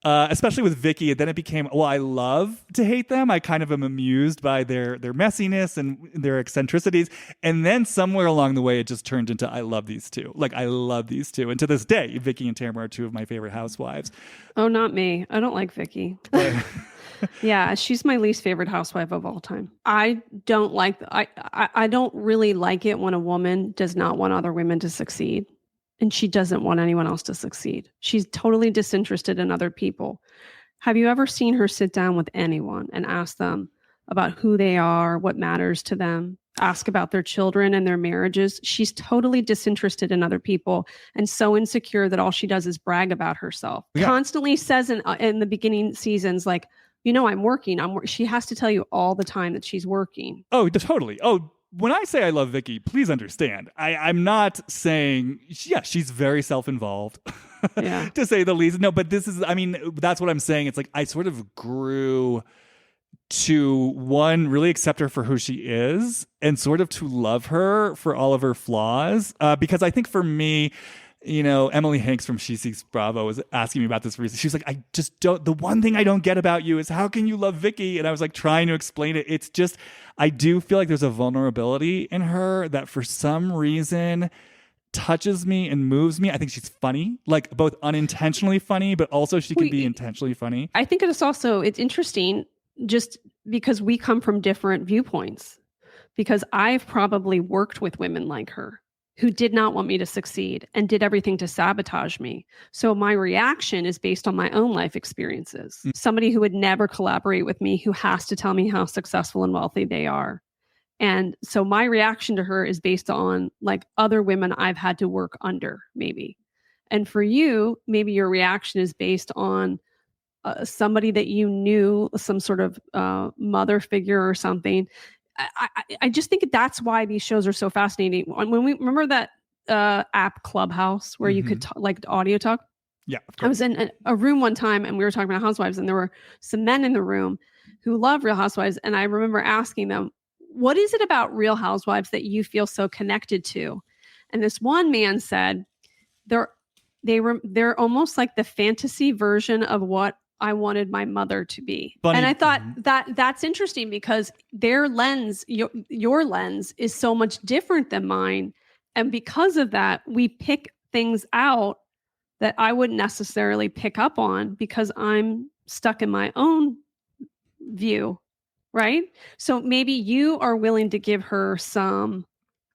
especially with Vicky, and then it became, well, I love to hate them. I kind of am amused by their messiness and their eccentricities. And then somewhere along the way, it just turned into, I love these two. Like, I love these two. And to this day, Vicky and Tamara are two of my favorite housewives. Oh, not me. I don't like Vicky. Yeah, she's my least favorite housewife of all time. I don't really like it when a woman does not want other women to succeed. And she doesn't want anyone else to succeed. She's totally disinterested in other people. Have you ever seen her sit down with anyone and ask them about who they are, what matters to them, ask about their children and their marriages? She's totally disinterested in other people and so insecure that all she does is brag about herself. Yeah. Constantly says in the beginning seasons, like, I'm working. She has to tell you all the time that she's working. Oh, totally. Oh, when I say I love Vicky, please understand, I'm not saying, she's very self-involved, to say the least. No, but that's what I'm saying. It's like I sort of grew to, one, really accept her for who she is and sort of to love her for all of her flaws. Because I think for me, Emily Hanks from She Seeks Bravo was asking me about this recently. She was like, I just don't, the one thing I don't get about you is how can you love Vicky? And I was like trying to explain it. It's just, I do feel like there's a vulnerability in her that for some reason touches me and moves me. I think she's funny, like both unintentionally funny, but also she can be intentionally funny. I think it's interesting just because we come from different viewpoints, because I've probably worked with women like her who did not want me to succeed and did everything to sabotage me. So my reaction is based on my own life experiences. Somebody who would never collaborate with me, who has to tell me how successful and wealthy they are. And so my reaction to her is based on like other women I've had to work under, maybe. And for you, maybe your reaction is based on somebody that you knew, some sort of mother figure or something. I just think that's why these shows are so fascinating. When we remember that app Clubhouse where you could like audio talk. Yeah, I was in a room one time and we were talking about Housewives, and there were some men in the room who love Real Housewives. And I remember asking them, what is it about Real Housewives that you feel so connected to? And this one man said, they're almost like the fantasy version of what I wanted my mother to be. Funny. And I thought that's interesting because their lens, your lens is so much different than mine. And because of that, we pick things out that I wouldn't necessarily pick up on because I'm stuck in my own view, right? So maybe you are willing to give her some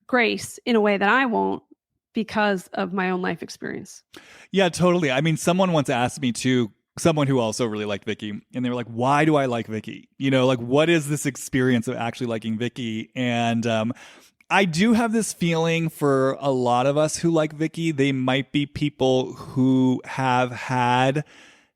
grace in a way that I won't because of my own life experience. Yeah, totally. I mean, someone once asked me too, someone who also really liked Vicky, and they were like, why do I like Vicky? Like, what is this experience of actually liking Vicky? And I do have this feeling for a lot of us who like Vicky, they might be people who have had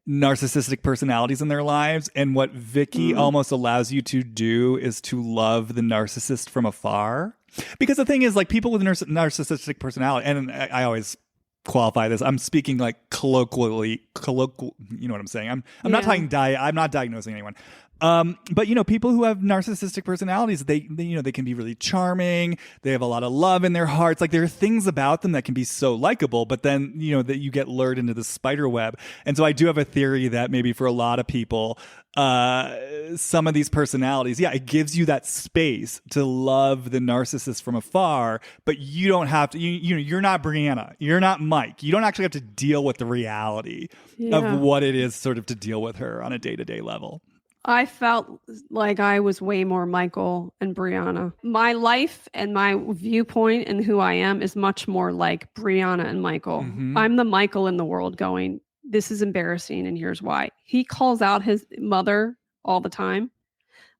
narcissistic personalities in their lives. And what Vicky almost allows you to do is to love the narcissist from afar. Because the thing is, like, people with narcissistic personality, and I always qualify this, I'm speaking like colloquially, you know what I'm saying? I'm not I'm not diagnosing anyone. But people who have narcissistic personalities, they can be really charming. They have a lot of love in their hearts. Like, there are things about them that can be so likable, but then, that you get lured into the spider web. And so I do have a theory that maybe for a lot of people, some of these personalities, it gives you that space to love the narcissist from afar, but you don't have to, you're not Brianna. You're not Mike. You don't actually have to deal with the reality of what it is sort of to deal with her on a day-to-day level. I felt like I was way more Michael and Brianna. My life and my viewpoint and who I am is much more like Brianna and Michael. Mm-hmm. I'm the Michael in the world going, this is embarrassing and here's why. He calls out his mother all the time.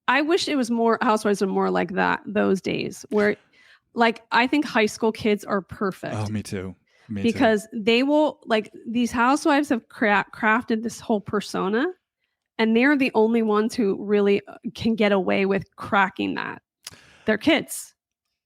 I wish it was more, Housewives were more like that those days where, like, I think high school kids are perfect. Oh, me too. Because they will, like, these housewives have crafted this whole persona. And they're the only ones who really can get away with cracking that. They're kids.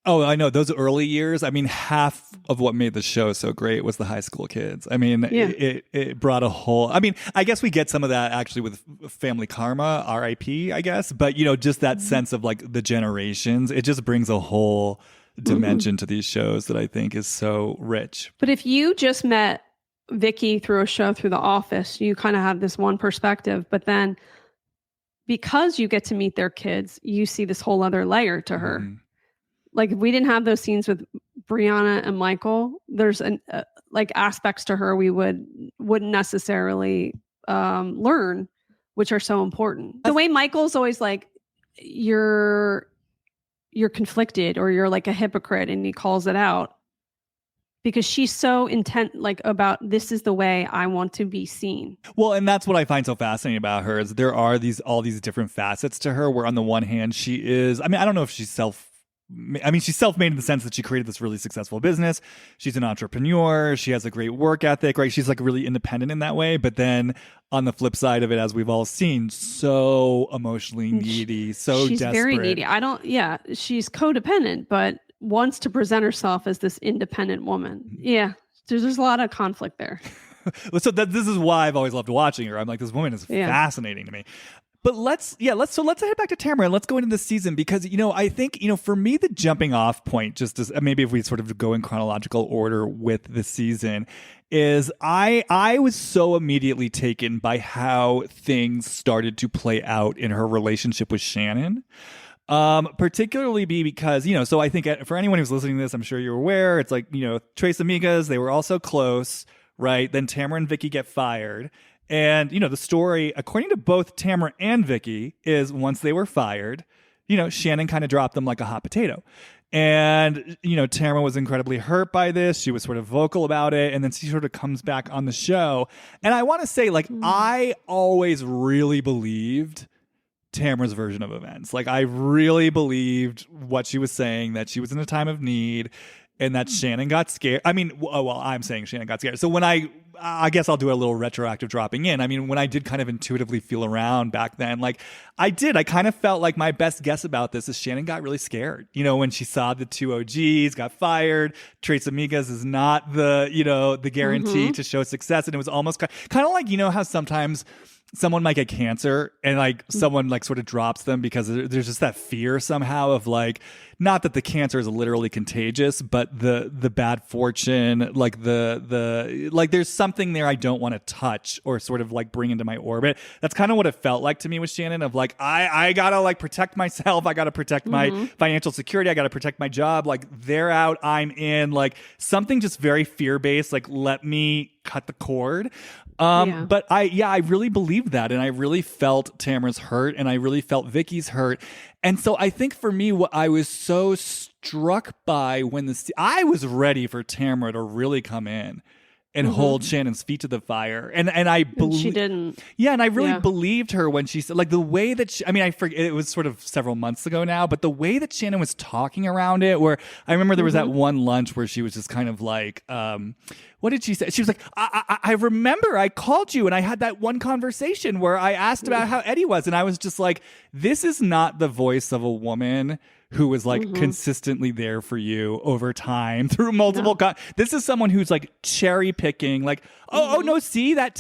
Oh, I know. Those early years, I mean, half of what made the show so great was the high school kids. I mean, it brought a whole... I mean, I guess we get some of that actually with Family Karma, RIP, I guess. But, just that sense of, like, the generations, it just brings a whole dimension to these shows that I think is so rich. But if you just met Vicky through a show through The Office, you kind of have this one perspective, but then because you get to meet their kids, you see this whole other layer to her. Like, if we didn't have those scenes with Brianna and Michael, there's like aspects to her we wouldn't necessarily learn, which are so important. The way Michael's always like, you're conflicted or you're like a hypocrite, and he calls it out. Because she's so intent, like, about this is the way I want to be seen. Well, and that's what I find so fascinating about her is there are all these different facets to her. Where on the one hand, she is. I mean, I don't know if she's she's self-made in the sense that she created this really successful business. She's an entrepreneur. She has a great work ethic, right? She's like really independent in that way. But then on the flip side of it, as we've all seen, so emotionally needy, so she's desperate. Very needy. She's codependent, but wants to present herself as this independent woman. Yeah, there's a lot of conflict there. So this is why I've always loved watching her. I'm like, this woman is fascinating to me. But let's head back to Tamra and let's go into this season because, I think, for me, the jumping off point, just as maybe if we sort of go in chronological order with the season, is I was so immediately taken by how things started to play out in her relationship with Shannon. Particularly because, so I think for anyone who's listening to this, I'm sure you're aware, it's like, Tres Amigas, they were all so close, right? Then Tamra and Vicky get fired. And, the story, according to both Tamra and Vicky, is once they were fired, Shannon kind of dropped them like a hot potato. And, Tamra was incredibly hurt by this. She was sort of vocal about it. And then she sort of comes back on the show. And I want to say, like, I always really believed Tamra's version of events. Like, I really believed what she was saying, that she was in a time of need and that Shannon got scared. I mean, I'm saying Shannon got scared. So when I guess I'll do a little retroactive dropping in. I mean, when I did kind of intuitively feel around back then, like I kind of felt like my best guess about this is Shannon got really scared. When she saw the two OGs got fired, Tres Amigas is not the guarantee to show success. And it was almost kind of like, how sometimes someone might get cancer and like someone like sort of drops them because there's just that fear somehow of like, not that the cancer is literally contagious, but the bad fortune, like like there's something there I don't want to touch or sort of like bring into my orbit. That's kind of what it felt like to me with Shannon of like, I gotta like protect myself. I gotta protect my financial security. I gotta protect my job. Like they're out, I'm in, like something just very fear-based, like let me cut the cord. But I really believed that. And I really felt Tamra's hurt and I really felt Vicky's hurt. And so I think for me, what I was so struck by when I was ready for Tamra to really come in and hold Shannon's feet to the fire. And I believe she didn't. Yeah. And I really believed her when she said, like the way that I forget, it was sort of several months ago now, but the way that Shannon was talking around it, where I remember there was that one lunch where she was just kind of like, what did she say? She was like, I remember I called you and I had that one conversation where I asked about how Eddie was. And I was just like, this is not the voice of a woman who was like consistently there for you over time through multiple. This is someone who's like cherry picking, like, oh no, see that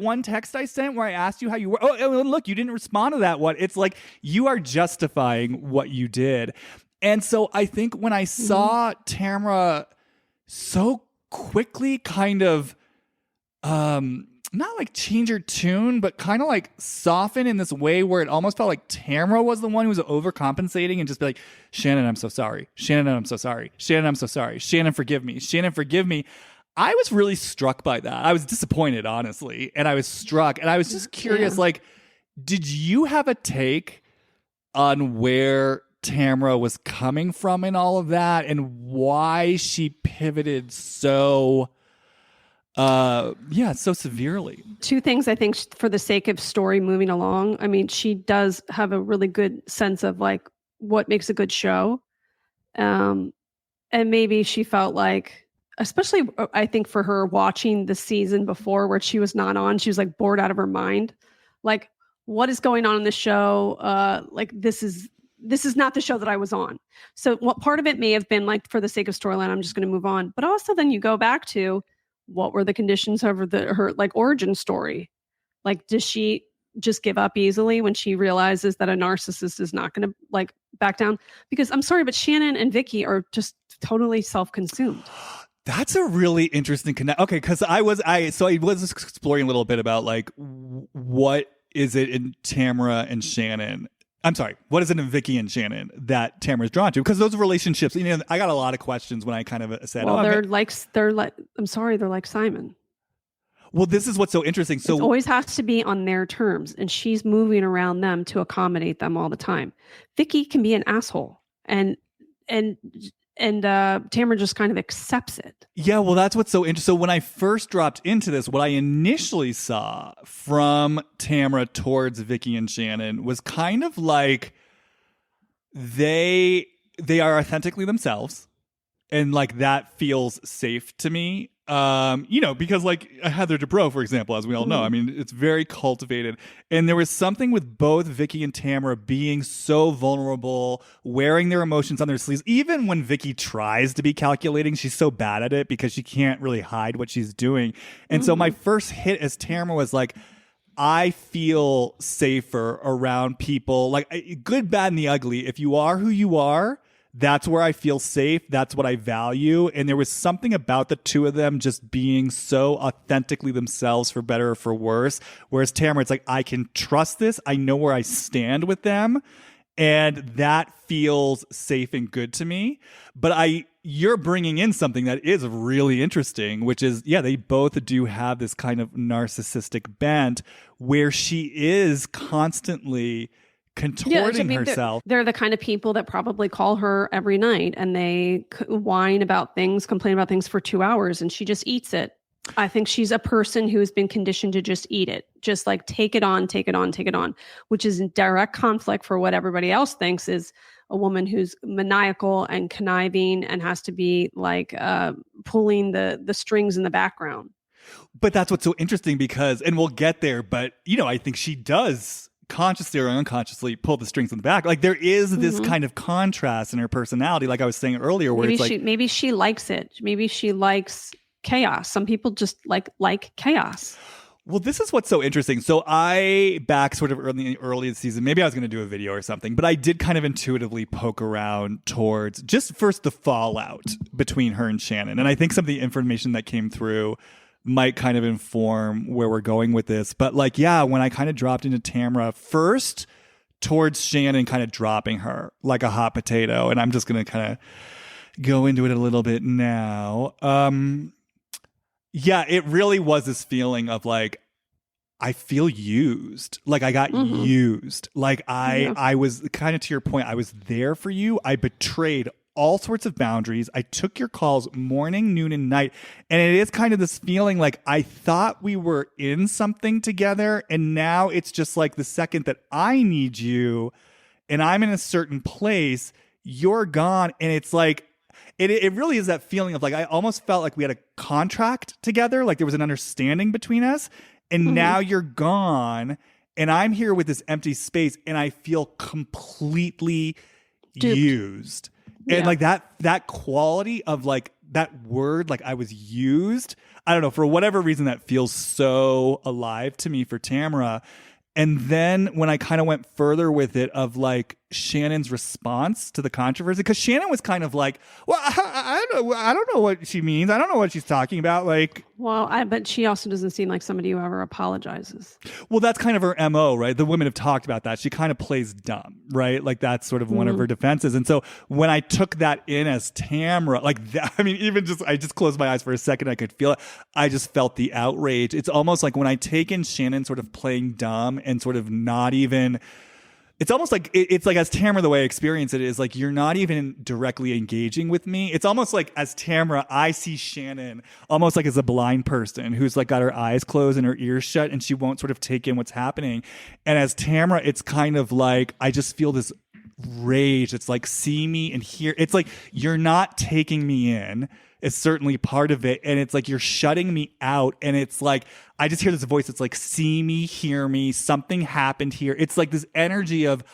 one text I sent where I asked you how you were. Oh, look, you didn't respond to that one. It's like you are justifying what you did. And so I think when I saw Tamra so quickly kind of not like change her tune, but kind of like soften in this way where it almost felt like Tamra was the one who was overcompensating and just be like, Shannon, I'm so sorry. Shannon, I'm so sorry. Shannon, I'm so sorry. Shannon, forgive me. Shannon, forgive me. I was really struck by that. I was disappointed, honestly. And I was struck. And I was just curious, like, did you have a take on where Tamra was coming from in all of that and why she pivoted so severely? Two things, I think, for the sake of story moving along. I mean, she does have a really good sense of like what makes a good show. And maybe she felt like, especially I think for her watching the season before where she was not on, she was like bored out of her mind. Like, what is going on in the show? Like this is not the show that I was on. So what part of it may have been like, for the sake of storyline, I'm just going to move on. But also then you go back to, what were the conditions of her like origin story? Like, does she just give up easily when she realizes that a narcissist is not going to like back down? Because I'm sorry, but Shannon and Vicky are just totally self-consumed. That's a really interesting connect. Okay, because I was exploring a little bit about like what is it in Tamra and Shannon. I'm sorry, what is it in Vicky and Shannon that Tamra's drawn to? Because those relationships, you know, I got a lot of questions when I kind of said, well, they're like I'm sorry, they're like Simon. Well, this is what's so interesting. So it always has to be on their terms, and she's moving around them to accommodate them all the time. Vicky can be an asshole, and Tamra just kind of accepts it. Yeah, well, that's what's so interesting. So when I first dropped into this, what I initially saw from Tamra towards Vicky and Shannon was kind of like they are authentically themselves, and like that feels safe to me. You know, because like Heather Dubrow, for example, as we all know, I mean, it's very cultivated. And there was something with both Vicky and Tamra being so vulnerable, wearing their emotions on their sleeves. Even when Vicky tries to be calculating, she's so bad at it because she can't really hide what she's doing. And so my first hit as Tamra was like, I feel safer around people, like good, bad, and the ugly. If you are who you are, that's where I feel safe. That's what I value. And there was something about the two of them just being so authentically themselves, for better or for worse. Whereas Tamra, it's like, I can trust this. I know where I stand with them. And that feels safe and good to me. But you're bringing in something that is really interesting, which is, yeah, they both do have this kind of narcissistic bent where she is constantly contorting herself. They're the kind of people that probably call her every night and they whine about things, complain about things for 2 hours, and she just eats it. I think she's a person who's been conditioned to just eat it, just like take it on, which is in direct conflict for what everybody else thinks is a woman who's maniacal and conniving and has to be like pulling the strings in the background. But that's what's so interesting because, and we'll get there, but you know, I think she does consciously or unconsciously pull the strings in the back. Like there is this kind of contrast in her personality, like I was saying earlier, where maybe she likes it. Maybe she likes chaos. Some people just like chaos. Well, this is what's so interesting. So I, back sort of early in the season, maybe I was going to do a video or something, but I did kind of intuitively poke around towards just first the fallout between her and Shannon. And I think some of the information that came through might kind of inform where we're going with this. But like, yeah, when I kind of dropped into Tamra, first towards Shannon, kind of dropping her like a hot potato. And I'm just going to kind of go into it a little bit now. Yeah, it really was this feeling of like, I feel used. Like I got used. Like I was kind of, to your point, I was there for you. I betrayed all sorts of boundaries. I took your calls morning, noon, and night. And it is kind of this feeling like I thought we were in something together. And now it's just like the second that I need you and I'm in a certain place, you're gone. And it's like, it really is that feeling of like, I almost felt like we had a contract together, like there was an understanding between us, and now you're gone, and I'm here with this empty space, and I feel completely used. And like that quality of like that word, like I was used, I don't know, for whatever reason that feels so alive to me for Tamra. And then when I kind of went further with it of like Shannon's response to the controversy, because Shannon was kind of like, well, I don't know what she means. I don't know what she's talking about. Like, well, but she also doesn't seem like somebody who ever apologizes. Well, that's kind of her MO, right? The women have talked about that. She kind of plays dumb, right? Like that's sort of one of her defenses. And so when I took that in as Tamra, like that, I mean, even just, I just closed my eyes for a second. I could feel it. I just felt the outrage. It's almost like when I take in Shannon sort of playing dumb and sort of not even, it's almost like it's like as Tamra, the way I experience it is like you're not even directly engaging with me. It's almost like as Tamra, I see Shannon almost like as a blind person who's like got her eyes closed and her ears shut and she won't sort of take in what's happening. And as Tamra, it's kind of like I just feel this rage. It's like see me and hear. It's like you're not taking me in. It's certainly part of it. And it's like you're shutting me out. And it's like, I just hear this voice. It's like, see me, hear me. Something happened here. It's like this energy of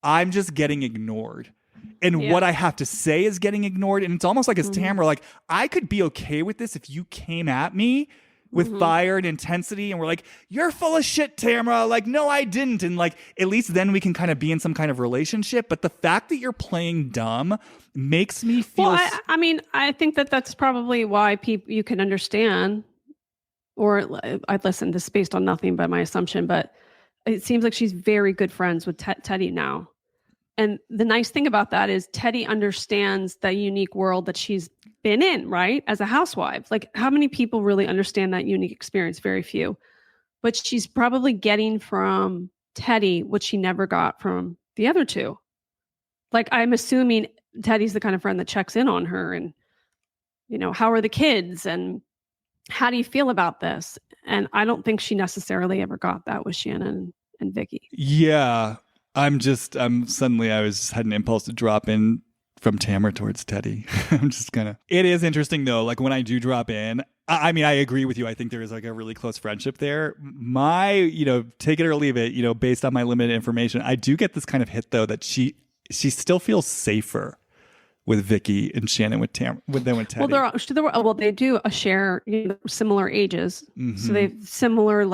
I'm just getting ignored. And what I have to say is getting ignored. And it's almost like as Tamra, like I could be okay with this if you came at me with fire and intensity and we're like, you're full of shit, Tamra. Like, no, I didn't. And like, at least then we can kind of be in some kind of relationship. But the fact that you're playing dumb makes me feel... Well, I mean, I think that's probably why you can understand, or I listen, this is based on nothing but my assumption, but it seems like she's very good friends with Teddy now. And the nice thing about that is Teddy understands the unique world that she's been in, right? As a housewife. Like how many people really understand that unique experience? Very few. But she's probably getting from Teddy what she never got from the other two. Like I'm assuming Teddy's the kind of friend that checks in on her and, you know, how are the kids and how do you feel about this? And I don't think she necessarily ever got that with Shannon and Vicky. Yeah. I had an impulse to drop in from Tamra towards Teddy. I'm just it is interesting though. Like when I do drop in, I mean, I agree with you. I think there is like a really close friendship there. Take it or leave it, based on my limited information, I do get this kind of hit though, that she still feels safer with Vicky and Shannon with Teddy. Well, they do share similar ages, so they have similar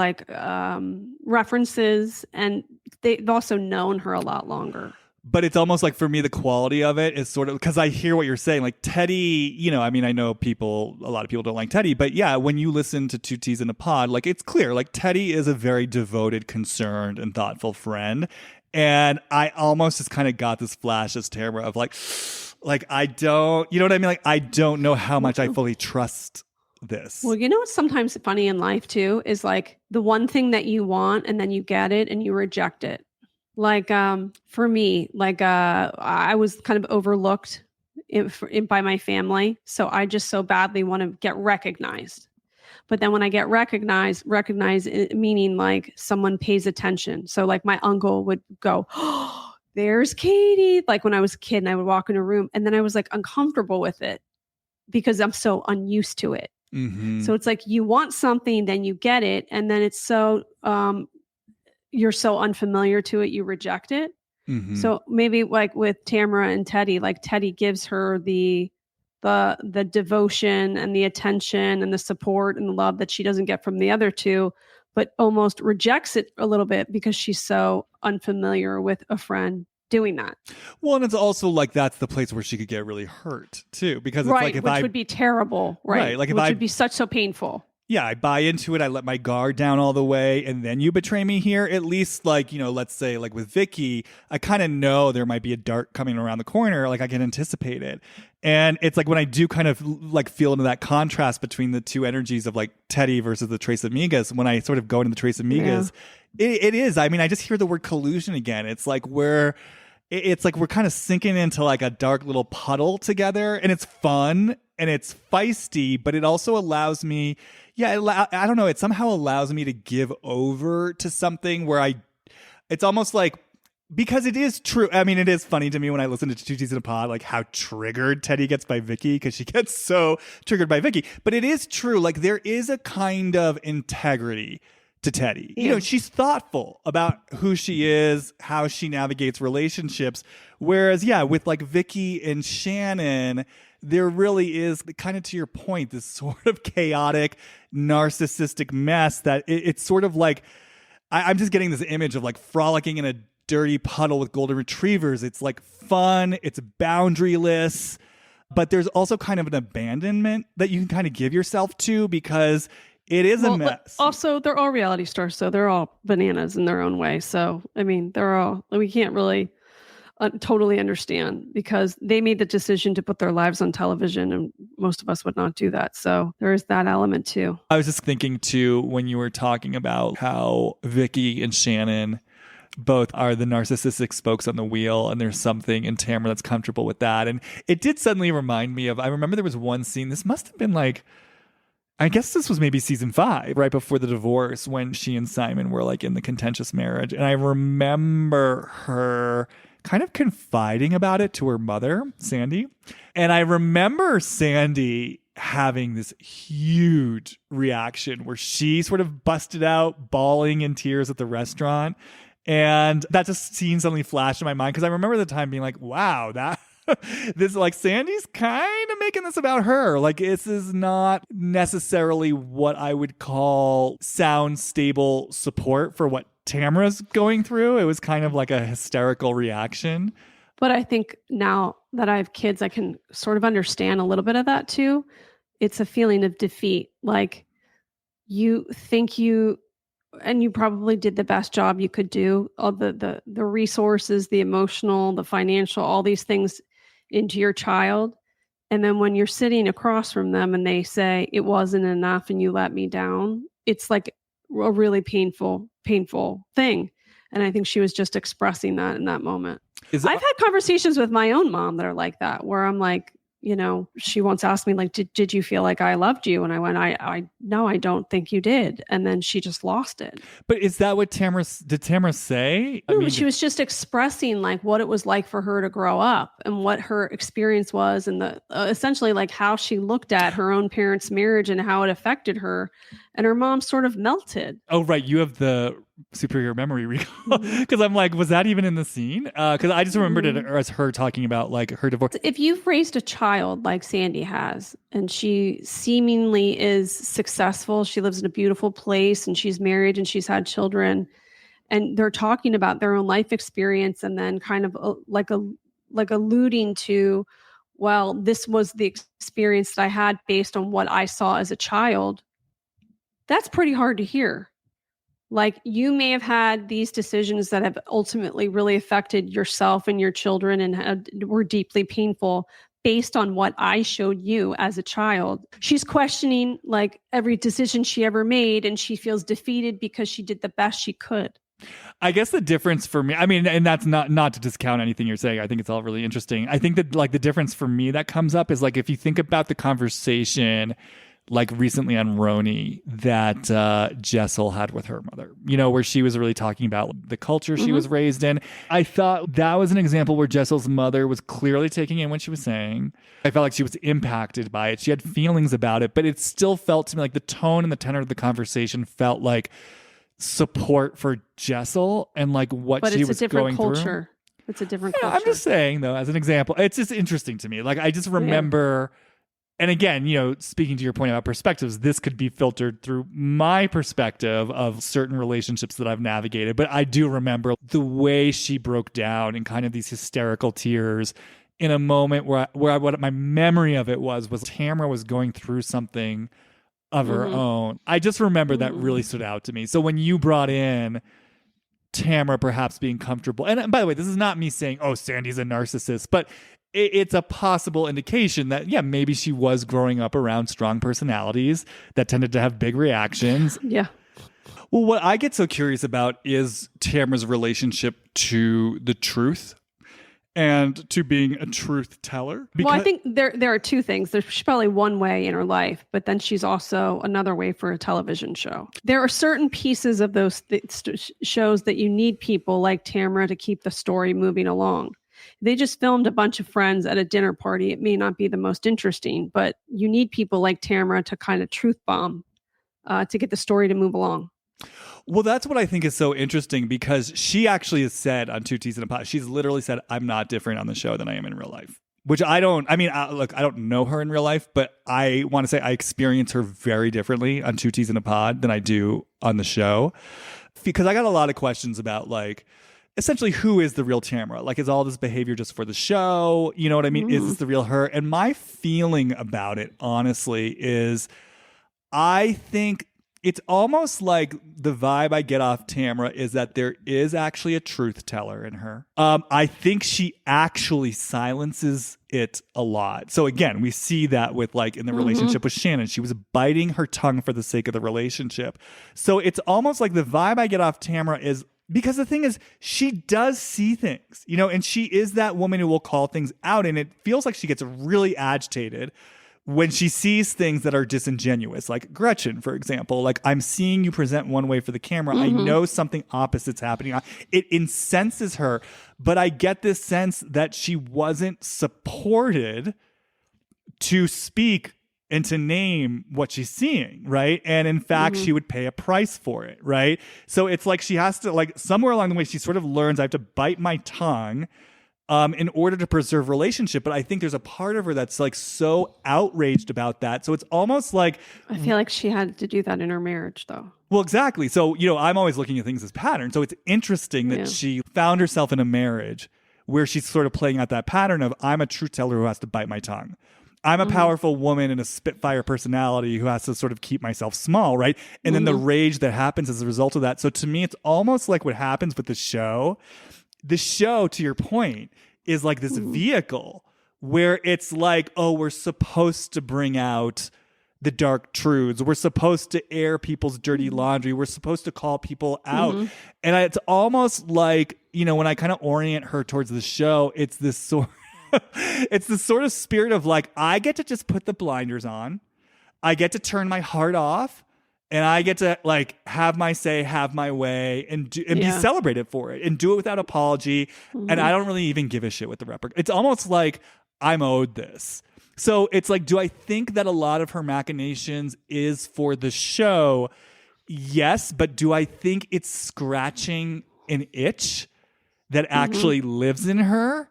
references, and they've also known her a lot longer. But it's almost like for me, the quality of it is sort of because I hear what you're saying. Like Teddy, I mean, I know a lot of people don't like Teddy, but yeah, when you listen to Two T's in a Pod, like it's clear, like Teddy is a very devoted, concerned, and thoughtful friend. And I almost just kind of got this flash as Tamra of like I don't, you know what I mean? Like I don't know how much I fully trust this. Well, what's sometimes funny in life too is like the one thing that you want and then you get it and you reject it. Like for me, I was kind of overlooked by my family, so I just so badly want to get recognized. But then when I get recognized meaning like someone pays attention. So like my uncle would go, "Oh, there's Katie." Like when I was a kid and I would walk in a room and then I was like uncomfortable with it because I'm so unused to it. So it's like you want something, then you get it, and then it's so you're so unfamiliar to it, you reject it. So maybe like with Tamra and Teddy, like Teddy gives her the devotion and the attention and the support and the love that she doesn't get from the other two, but almost rejects it a little bit because she's so unfamiliar with a friend doing that. Well, and it's also like that's the place where she could get really hurt too, because it's like which would be terrible, right? Like would be so painful. Yeah, I buy into it. I let my guard down all the way, and then you betray me here. At least, let's say, like with Vicky, I kind of know there might be a dart coming around the corner. Like I can anticipate it, and it's like when I do kind of like feel into that contrast between the two energies of like Teddy versus the Tres Amigas. When I sort of go into the Tres Amigas, it is. I mean, I just hear the word collusion again. It's like we're kind of sinking into like a dark little puddle together, and it's fun and it's feisty, but it also allows me. Yeah, I don't know. It somehow allows me to give over to something where it's almost like Because it is true. I mean, it is funny to me when I listen to Two Teas in a Pod, like how triggered Teddy gets by Vicky, because she gets so triggered by Vicky. But it is true. Like, there is a kind of integrity to Teddy. Yeah. You know, she's thoughtful about who she is, how she navigates relationships. Whereas, yeah, with like Vicky and Shannon, there really is, kind of to your point, this sort of chaotic, narcissistic mess that it's sort of like, I'm just getting this image of like frolicking in a dirty puddle with golden retrievers. It's like fun, it's boundaryless, but there's also kind of an abandonment that you can kind of give yourself to because it is a mess. Also, they're all reality stars, so they're all bananas in their own way. So, I mean, we can't really totally understand because they made the decision to put their lives on television, and most of us would not do that. So there is that element too. I was just thinking too, when you were talking about how Vicky and Shannon both are the narcissistic spokes on the wheel, and there's something in Tamra that's comfortable with that. And it did suddenly remind me of, I remember there was one scene, this must have been like, I guess this was maybe season 5, right before the divorce, when she and Simon were like in the contentious marriage. And I remember her kind of confiding about it to her mother, Sandy. And I remember Sandy having this huge reaction where she sort of busted out bawling in tears at the restaurant. And that just scene suddenly flashed in my mind because I remember the time being like, wow, that this like Sandy's kind of making this about her. Like, this is not necessarily what I would call sound, stable support for what Tamra's going through. It was kind of like a hysterical reaction. But I think now that I have kids, I can sort of understand a little bit of that too. It's a feeling of defeat. Like, you think you probably did the best job you could do. All the resources, the emotional, the financial, all these things into your child. And then when you're sitting across from them and they say it wasn't enough and you let me down, it's like a really painful thing. And I think she was just expressing that in that moment. I've had conversations with my own mom that are like that, where I'm like, you know, she once asked me, like, did you feel like I loved you? And I went, no, I don't think you did. And then she just lost it. But is that what did Tamra say? No, I mean, she was just expressing like what it was like for her to grow up and what her experience was, and the essentially like how she looked at her own parents' marriage and how it affected her. And her mom sort of melted. Oh, right. You have the superior memory recall. Because I'm like, was that even in the scene? Because I just remembered it as her talking about like her divorce. If you've raised a child like Sandy has, and she seemingly is successful, she lives in a beautiful place and she's married and she's had children, and they're talking about their own life experience and then kind of like alluding to, well, this was the experience that I had based on what I saw as a child. That's pretty hard to hear. Like, you may have had these decisions that have ultimately really affected yourself and your children and were deeply painful based on what I showed you as a child. She's questioning like every decision she ever made, and she feels defeated because she did the best she could. I guess the difference for me, I mean, and that's not to discount anything you're saying. I think it's all really interesting. I think that like the difference for me that comes up is like, if you think about the conversation like recently on Roni that Jessel had with her mother, you know, where she was really talking about the culture she was raised in. I thought that was an example where Jessel's mother was clearly taking in what she was saying. I felt like she was impacted by it. She had feelings about it, but it still felt to me like the tone and the tenor of the conversation felt like support for Jessel and like what she was going through. It's a different culture. I'm just saying, though, as an example, it's just interesting to me. Like, I just remember... Yeah. And again, you know, speaking to your point about perspectives, this could be filtered through my perspective of certain relationships that I've navigated. But I do remember the way she broke down in kind of these hysterical tears in a moment where what my memory of it was Tamra was going through something of her own. I just remember that really stood out to me. So when you brought in Tamra perhaps being comfortable, and by the way, this is not me saying, oh, Sandy's a narcissist, but it's a possible indication that, yeah, maybe she was growing up around strong personalities that tended to have big reactions. Yeah. Well, what I get so curious about is Tamra's relationship to the truth and to being a truth teller? Well, I think there are two things. There's probably one way in her life, but then she's also another way for a television show. There are certain pieces of those shows that you need people like Tamra to keep the story moving along. They just filmed a bunch of friends at a dinner party. It may not be the most interesting, but you need people like Tamra to kind of truth bomb to get the story to move along. Well, that's what I think is so interesting, because she actually has said on Two Teas in a Pod, she's literally said, I'm not different on the show than I am in real life. Which I don't know her in real life, but I want to say I experience her very differently on Two Teas in a Pod than I do on the show. Because I got a lot of questions about, like, essentially, who is the real Tamra? Like, is all this behavior just for the show? You know what I mean? Is this the real her? And my feeling about it, honestly, is I think it's almost like the vibe I get off Tamra is that there is actually a truth teller in her. I think she actually silences it a lot. So again, we see that with, like, in the relationship with Shannon, she was biting her tongue for the sake of the relationship. So it's almost like the vibe I get off Tamra is, because the thing is, she does see things, you know, and she is that woman who will call things out. And it feels like she gets really agitated when she sees things that are disingenuous, like Gretchen, for example. Like, I'm seeing you present one way for the camera. I know something opposite's happening. It incenses her, but I get this sense that she wasn't supported to speak and to name what she's seeing, right? And in fact, she would pay a price for it, right? So it's like she has to, like, somewhere along the way, she sort of learns, I have to bite my tongue in order to preserve relationship. But I think there's a part of her that's, like, so outraged about that. So it's almost like, I feel like she had to do that in her marriage, though. well, exactly. So, you know, I'm always looking at things as patterns. So it's interesting that she found herself in a marriage where she's sort of playing out that pattern of, I'm a truth teller who has to bite my tongue. I'm a powerful woman in a Spitfire personality who has to sort of keep myself small, right? And then the rage that happens as a result of that. So to me, it's almost like what happens with the show. The show, to your point, is like this vehicle where it's like, oh, we're supposed to bring out the dark truths. We're supposed to air people's dirty laundry. We're supposed to call people out. And it's almost like, you know, when I kind of orient her towards the show, it's this sort it's the sort of spirit of, like, I get to just put the blinders on. I get to turn my heart off. And I get to, like, have my say, have my way, and be celebrated for it, and do it without apology. And I don't really even give a shit with the repercussions. It's almost like I'm owed this. So it's like, do I think that a lot of her machinations is for the show? Yes. But do I think it's scratching an itch that actually lives in her?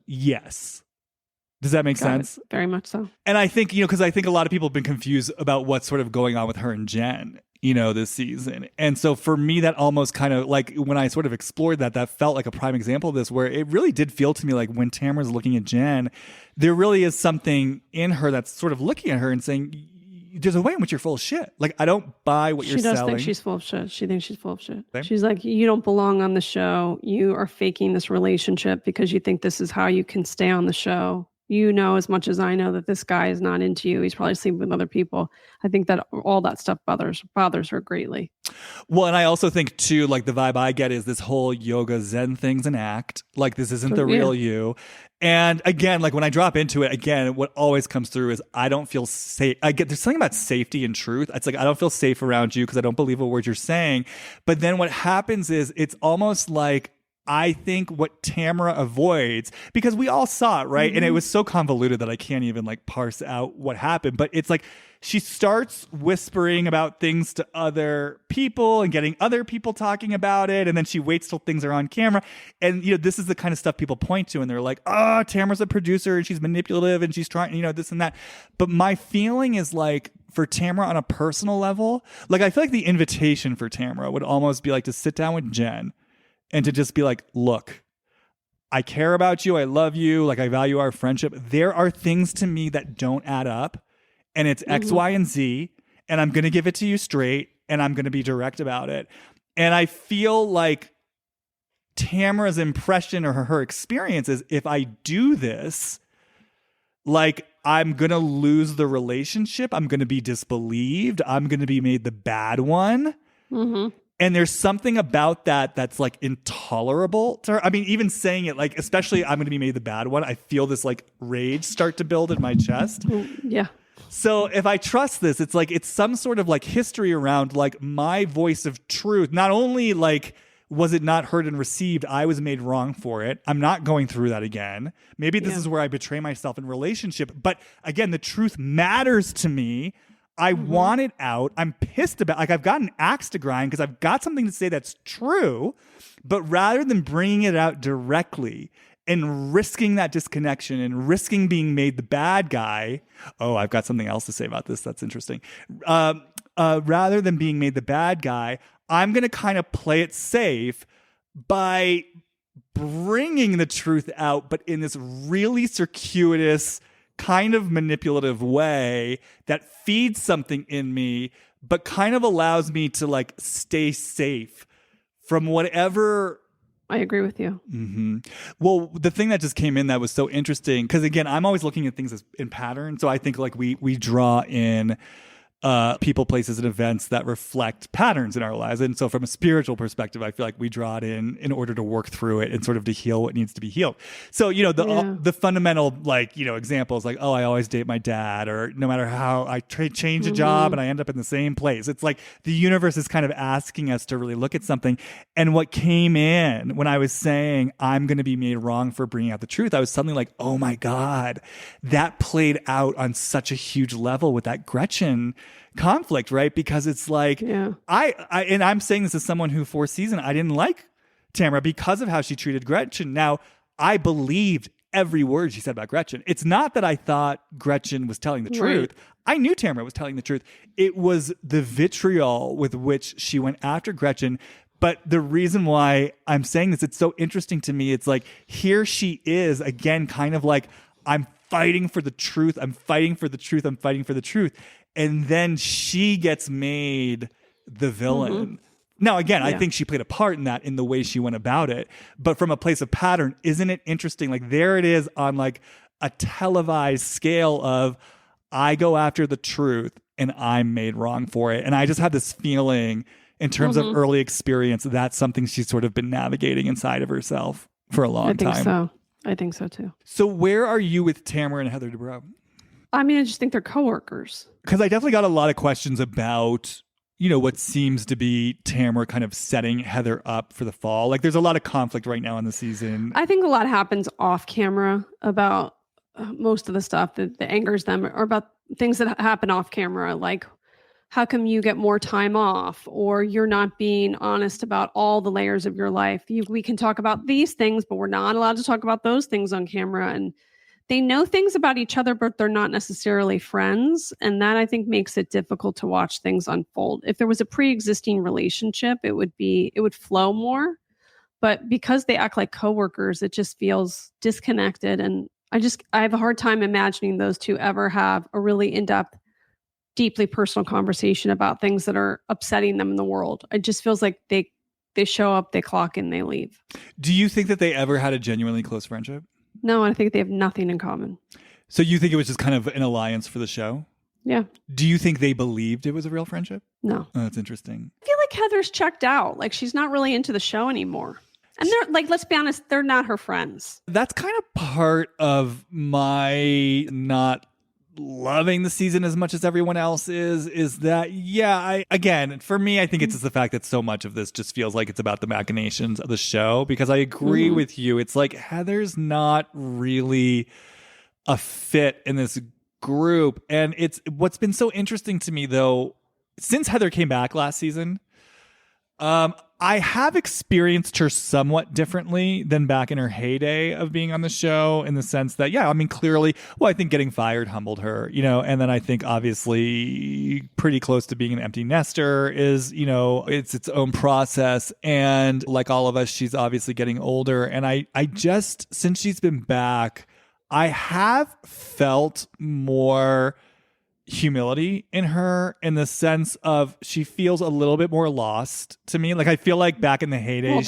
Yes. Does that make sense? Very much so. And I think, you know, because I think a lot of people have been confused about what's sort of going on with her and Jen, you know, this season. And so for me, that almost kind of, like, when I sort of explored that felt like a prime example of this, where it really did feel to me like when Tamra's looking at Jen, there really is something in her that's sort of looking at her and saying, there's a way in which you're full of shit. Like, I don't buy what you're selling. She does think she's full of shit. She thinks she's full of shit. Same. She's like, you don't belong on the show. You are faking this relationship because you think this is how you can stay on the show. You know as much as I know that this guy is not into you. He's probably sleeping with other people. I think that all that stuff bothers her greatly. Well, and I also think, too, like, the vibe I get is this whole yoga Zen thing's an act. Like, this isn't the real you. And again, like, when I drop into it, again, what always comes through is I don't feel safe. There's something about safety and truth. It's like, I don't feel safe around you because I don't believe a word you're saying. But then what happens is it's almost like, I think what Tamra avoids, because we all saw it, right? And it was so convoluted that I can't even, like, parse out what happened. But it's like she starts whispering about things to other people and getting other people talking about it. And then she waits till things are on camera. And, you know, this is the kind of stuff people point to. And they're like, oh, Tamra's a producer and she's manipulative and she's trying, you know, this and that. But my feeling is, like, for Tamra on a personal level, like, I feel like the invitation for Tamra would almost be like to sit down with Jen and to just be like, look, I care about you. I love you. Like, I value our friendship. There are things to me that don't add up, and it's X, Y, and Z, and I'm going to give it to you straight, and I'm going to be direct about it. And I feel like Tamra's impression or her experience is, if I do this, like, I'm going to lose the relationship. I'm going to be disbelieved. I'm going to be made the bad one. And there's something about that that's like intolerable to her. I mean, even saying it, like, especially I'm going to be made the bad one, I feel this like rage start to build in my chest. Yeah. So if I trust this, it's like it's some sort of like history around like my voice of truth. Not only like was it not heard and received, I was made wrong for it. I'm not going through that again. Maybe this is where I betray myself in relationship. But again, the truth matters to me. I want it out. I'm pissed about, like, I've got an axe to grind because I've got something to say that's true. But rather than bringing it out directly and risking that disconnection and risking being made the bad guy. Oh, I've got something else to say about this. That's interesting. Rather than being made the bad guy, I'm going to kind of play it safe by bringing the truth out, but in this really circuitous, kind of manipulative way that feeds something in me, but kind of allows me to like stay safe from whatever. I agree with you. Mm-hmm. Well, the thing that just came in that was so interesting, because again, I'm always looking at things as in pattern. So I think like we draw in people, places, and events that reflect patterns in our lives. And so from a spiritual perspective, I feel like we draw it in order to work through it and sort of to heal what needs to be healed. So, you know, the fundamental, like, you know, examples like, oh, I always date my dad, or no matter how I change a job and I end up in the same place. It's like the universe is kind of asking us to really look at something. And what came in when I was saying I'm going to be made wrong for bringing out the truth, I was suddenly like, oh my God, that played out on such a huge level with that Gretchen conflict, right? Because it's like, and I'm saying this as someone who 4th season, I didn't like Tamra because of how she treated Gretchen. Now, I believed every word she said about Gretchen. It's not that I thought Gretchen was telling the truth. I knew Tamra was telling the truth. It was the vitriol with which she went after Gretchen. But the reason why I'm saying this, it's so interesting to me. It's like, here she is again, kind of like, I'm fighting for the truth. I'm fighting for the truth. I'm fighting for the truth. And then she gets made the villain. Now, again, I think she played a part in that in the way she went about it. But from a place of pattern, isn't it interesting? Like, there it is on like a televised scale of I go after the truth and I'm made wrong for it. And I just have this feeling in terms of early experience, that's something she's sort of been navigating inside of herself for a long time. I think so too. So where are you with Tamra and Heather Dubrow? I mean, I just think they're coworkers. Because I definitely got a lot of questions about, you know, what seems to be Tamra kind of setting Heather up for the fall. Like, there's a lot of conflict right now in the season. I think a lot happens off camera about most of the stuff that angers them, or about things that happen off camera. Like, how come you get more time off, or you're not being honest about all the layers of your life? We can talk about these things, but we're not allowed to talk about those things on camera. And they know things about each other, but they're not necessarily friends. And that, I think, makes it difficult to watch things unfold. If there was a pre-existing relationship, it would flow more. But because they act like coworkers, it just feels disconnected. And I have a hard time imagining those two ever have a really in-depth, deeply personal conversation about things that are upsetting them in the world. It just feels like they show up, they clock in, they leave. Do you think that they ever had a genuinely close friendship? No, I think they have nothing in common. So you think it was just kind of an alliance for the show? Yeah. Do you think they believed it was a real friendship? No. Oh, that's interesting. I feel like Heather's checked out. Like, she's not really into the show anymore. And they're like, let's be honest, they're not her friends. That's kind of part of my not loving the season as much as everyone else is that, again, for me, I think it's just the fact that so much of this just feels like it's about the machinations of the show, because I agree with you. It's like Heather's not really a fit in this group. And it's what's been so interesting to me, though, since Heather came back last season, I have experienced her somewhat differently than back in her heyday of being on the show, in the sense that, clearly, I think getting fired humbled her, and then I think obviously pretty close to being an empty nester is, it's its own process. And like all of us, she's obviously getting older. And I just, since she's been back, I have felt more humility in her, in the sense of she feels a little bit more lost to me. Like, I feel like back in the heyday,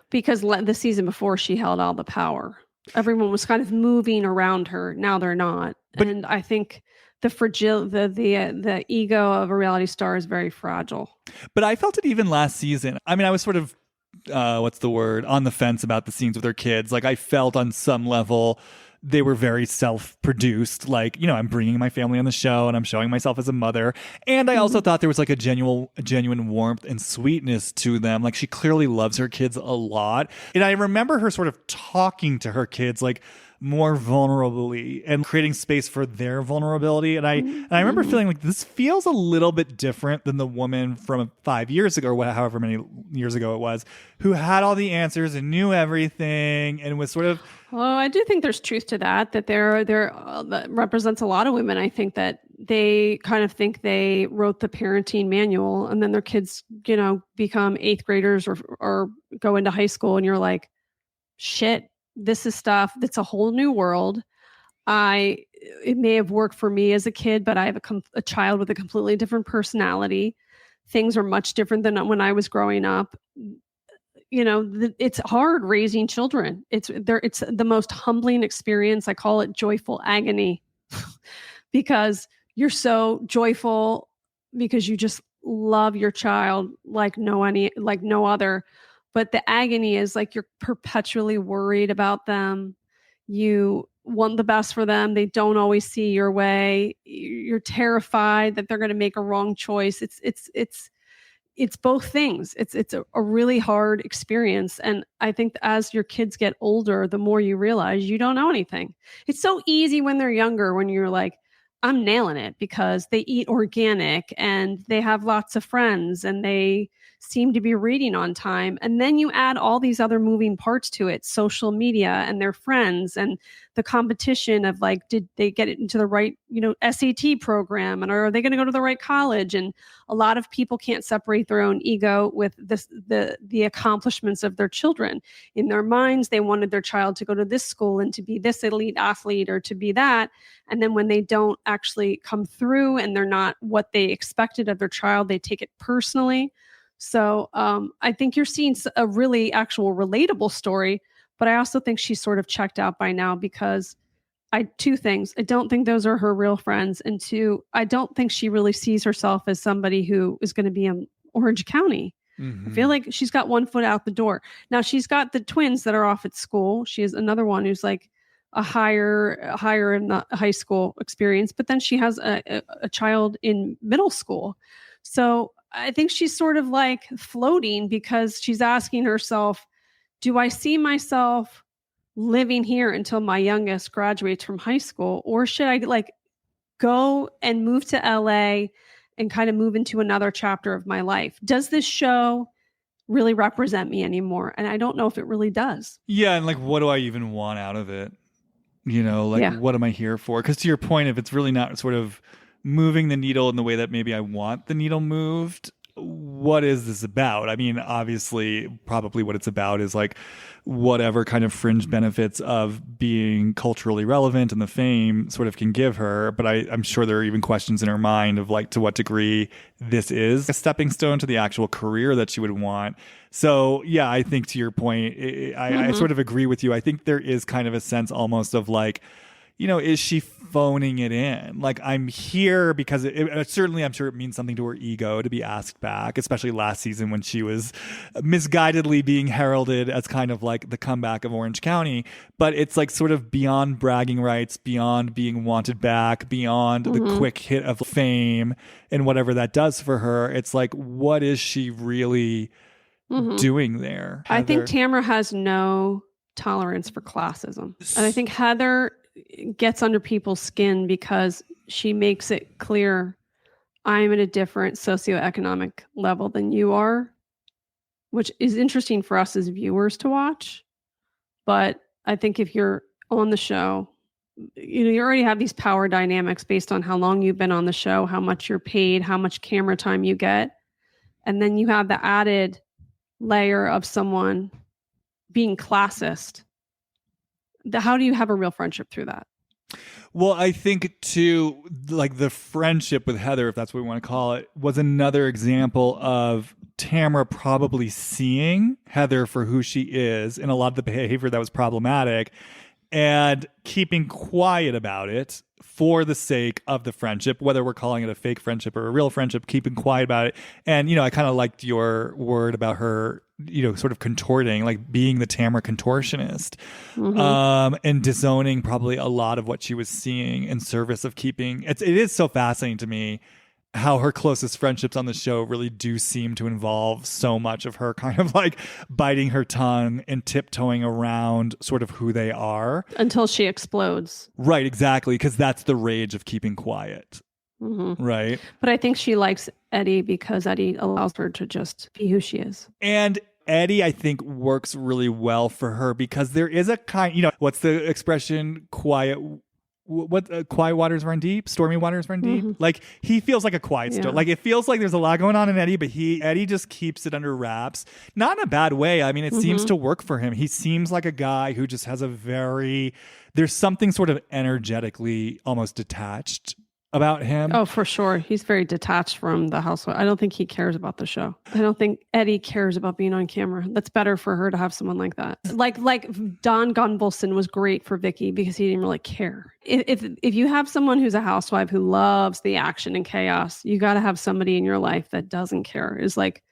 because the season before she held all the power, everyone was kind of moving around her. Now they're not. And I think the ego of a reality star is very fragile. But I felt it even last season. I mean, I was sort of what's the word, on the fence about the scenes with her kids. Like, I felt on some level they were very self-produced. Like, you know, I'm bringing my family on the show and I'm showing myself as a mother. And I also thought there was like a genuine warmth and sweetness to them. Like, she clearly loves her kids a lot. And I remember her sort of talking to her kids like more vulnerably and creating space for their vulnerability. And I remember feeling like this feels a little bit different than the woman from 5 years ago, or however many years ago it was, who had all the answers and knew everything and was sort of. Well, I do think there's truth to that that represents a lot of women. I think that they kind of think they wrote the parenting manual and then their kids, you know, become 8th graders or go into high school and you're like, shit, this is stuff that's a whole new world. It may have worked for me as a kid, but I have a child with a completely different personality. Things are much different than when I was growing up. You know, it's hard raising children. It's the most humbling experience. I call it joyful agony because you're so joyful because you just love your child like no other. But the agony is like you're perpetually worried about them. You want the best for them. They don't always see your way. You're terrified that they're going to make a wrong choice. It's both things. It's a really hard experience. And I think as your kids get older, the more you realize you don't know anything. It's so easy when they're younger, when you're like, I'm nailing it because they eat organic and they have lots of friends and they seem to be reading on time. And then you add all these other moving parts to it, social media and their friends and the competition of like, did they get it into the right, you know, SAT program, and are they going to go to the right college? And a lot of people can't separate their own ego with the accomplishments of their children. In their minds, they wanted their child to go to this school and to be this elite athlete or to be that. And then when they don't actually come through and they're not what they expected of their child, they take it personally. So I think you're seeing a really actual relatable story, but I also think she's sort of checked out by now because two things. I don't think those are her real friends. And two, I don't think she really sees herself as somebody who is going to be in Orange County. I feel like she's got one foot out the door. Now she's got the twins that are off at school. She has another one who's like a higher in the high school experience, but then she has a child in middle school. So I think she's sort of like floating because she's asking herself, do I see myself living here until my youngest graduates from high school? Or should I like go and move to LA and kind of move into another chapter of my life? Does this show really represent me anymore? And I don't know if it really does. Yeah. And like, what do I even want out of it? You know, like, what am I here for? Because to your point, if it's really not sort of moving the needle in the way that maybe I want the needle moved, what is this about? I mean, obviously, probably what it's about is like whatever kind of fringe benefits of being culturally relevant and the fame sort of can give her. But I'm sure there are even questions in her mind of like to what degree this is a stepping stone to the actual career that she would want. So, yeah, I think to your point, I sort of agree with you. I think there is kind of a sense almost of like, you know, is she phoning it in? Like, I'm here because certainly I'm sure it means something to her ego to be asked back, especially last season when she was misguidedly being heralded as kind of like the comeback of Orange County. But it's like sort of beyond bragging rights, beyond being wanted back, beyond the quick hit of fame and whatever that does for her. It's like, what is she really doing there? Heather? I think Tamra has no tolerance for classism. And I think Heather gets under people's skin because she makes it clear I'm at a different socioeconomic level than you are, which is interesting for us as viewers to watch. But I think if you're on the show, you know, you already have these power dynamics based on how long you've been on the show, how much you're paid, how much camera time you get. And then you have the added layer of someone being classist. How do you have a real friendship through that? Well, I think too, like the friendship with Heather, if that's what we want to call it, was another example of Tamra probably seeing Heather for who she is and a lot of the behavior that was problematic and keeping quiet about it for the sake of the friendship, whether we're calling it a fake friendship or a real friendship, keeping quiet about it. And, I kind of liked your word about her, sort of contorting, like being the Tamra contortionist, and disowning probably a lot of what she was seeing in service of keeping. It is so fascinating to me how her closest friendships on the show really do seem to involve so much of her kind of like biting her tongue and tiptoeing around sort of who they are. Until she explodes. Right, exactly. Because that's the rage of keeping quiet. Right. But I think she likes Eddie because Eddie allows her to just be who she is. And Eddie, I think, works really well for her because there is a kind, what's the expression? Quiet waters run deep, stormy waters run deep. Like he feels like a quiet storm. Like it feels like there's a lot going on in Eddie, but Eddie just keeps it under wraps. Not in a bad way. I mean, it seems to work for him. He seems like a guy who just has there's something sort of energetically almost detached about him. Oh, for sure. He's very detached from the housewife. I don't think he cares about the show. I don't think Eddie cares about being on camera. That's better for her to have someone like that. Like Don Gunvalson was great for Vicky because he didn't really care. If you have someone who's a housewife who loves the action and chaos, you got to have somebody in your life that doesn't care, is like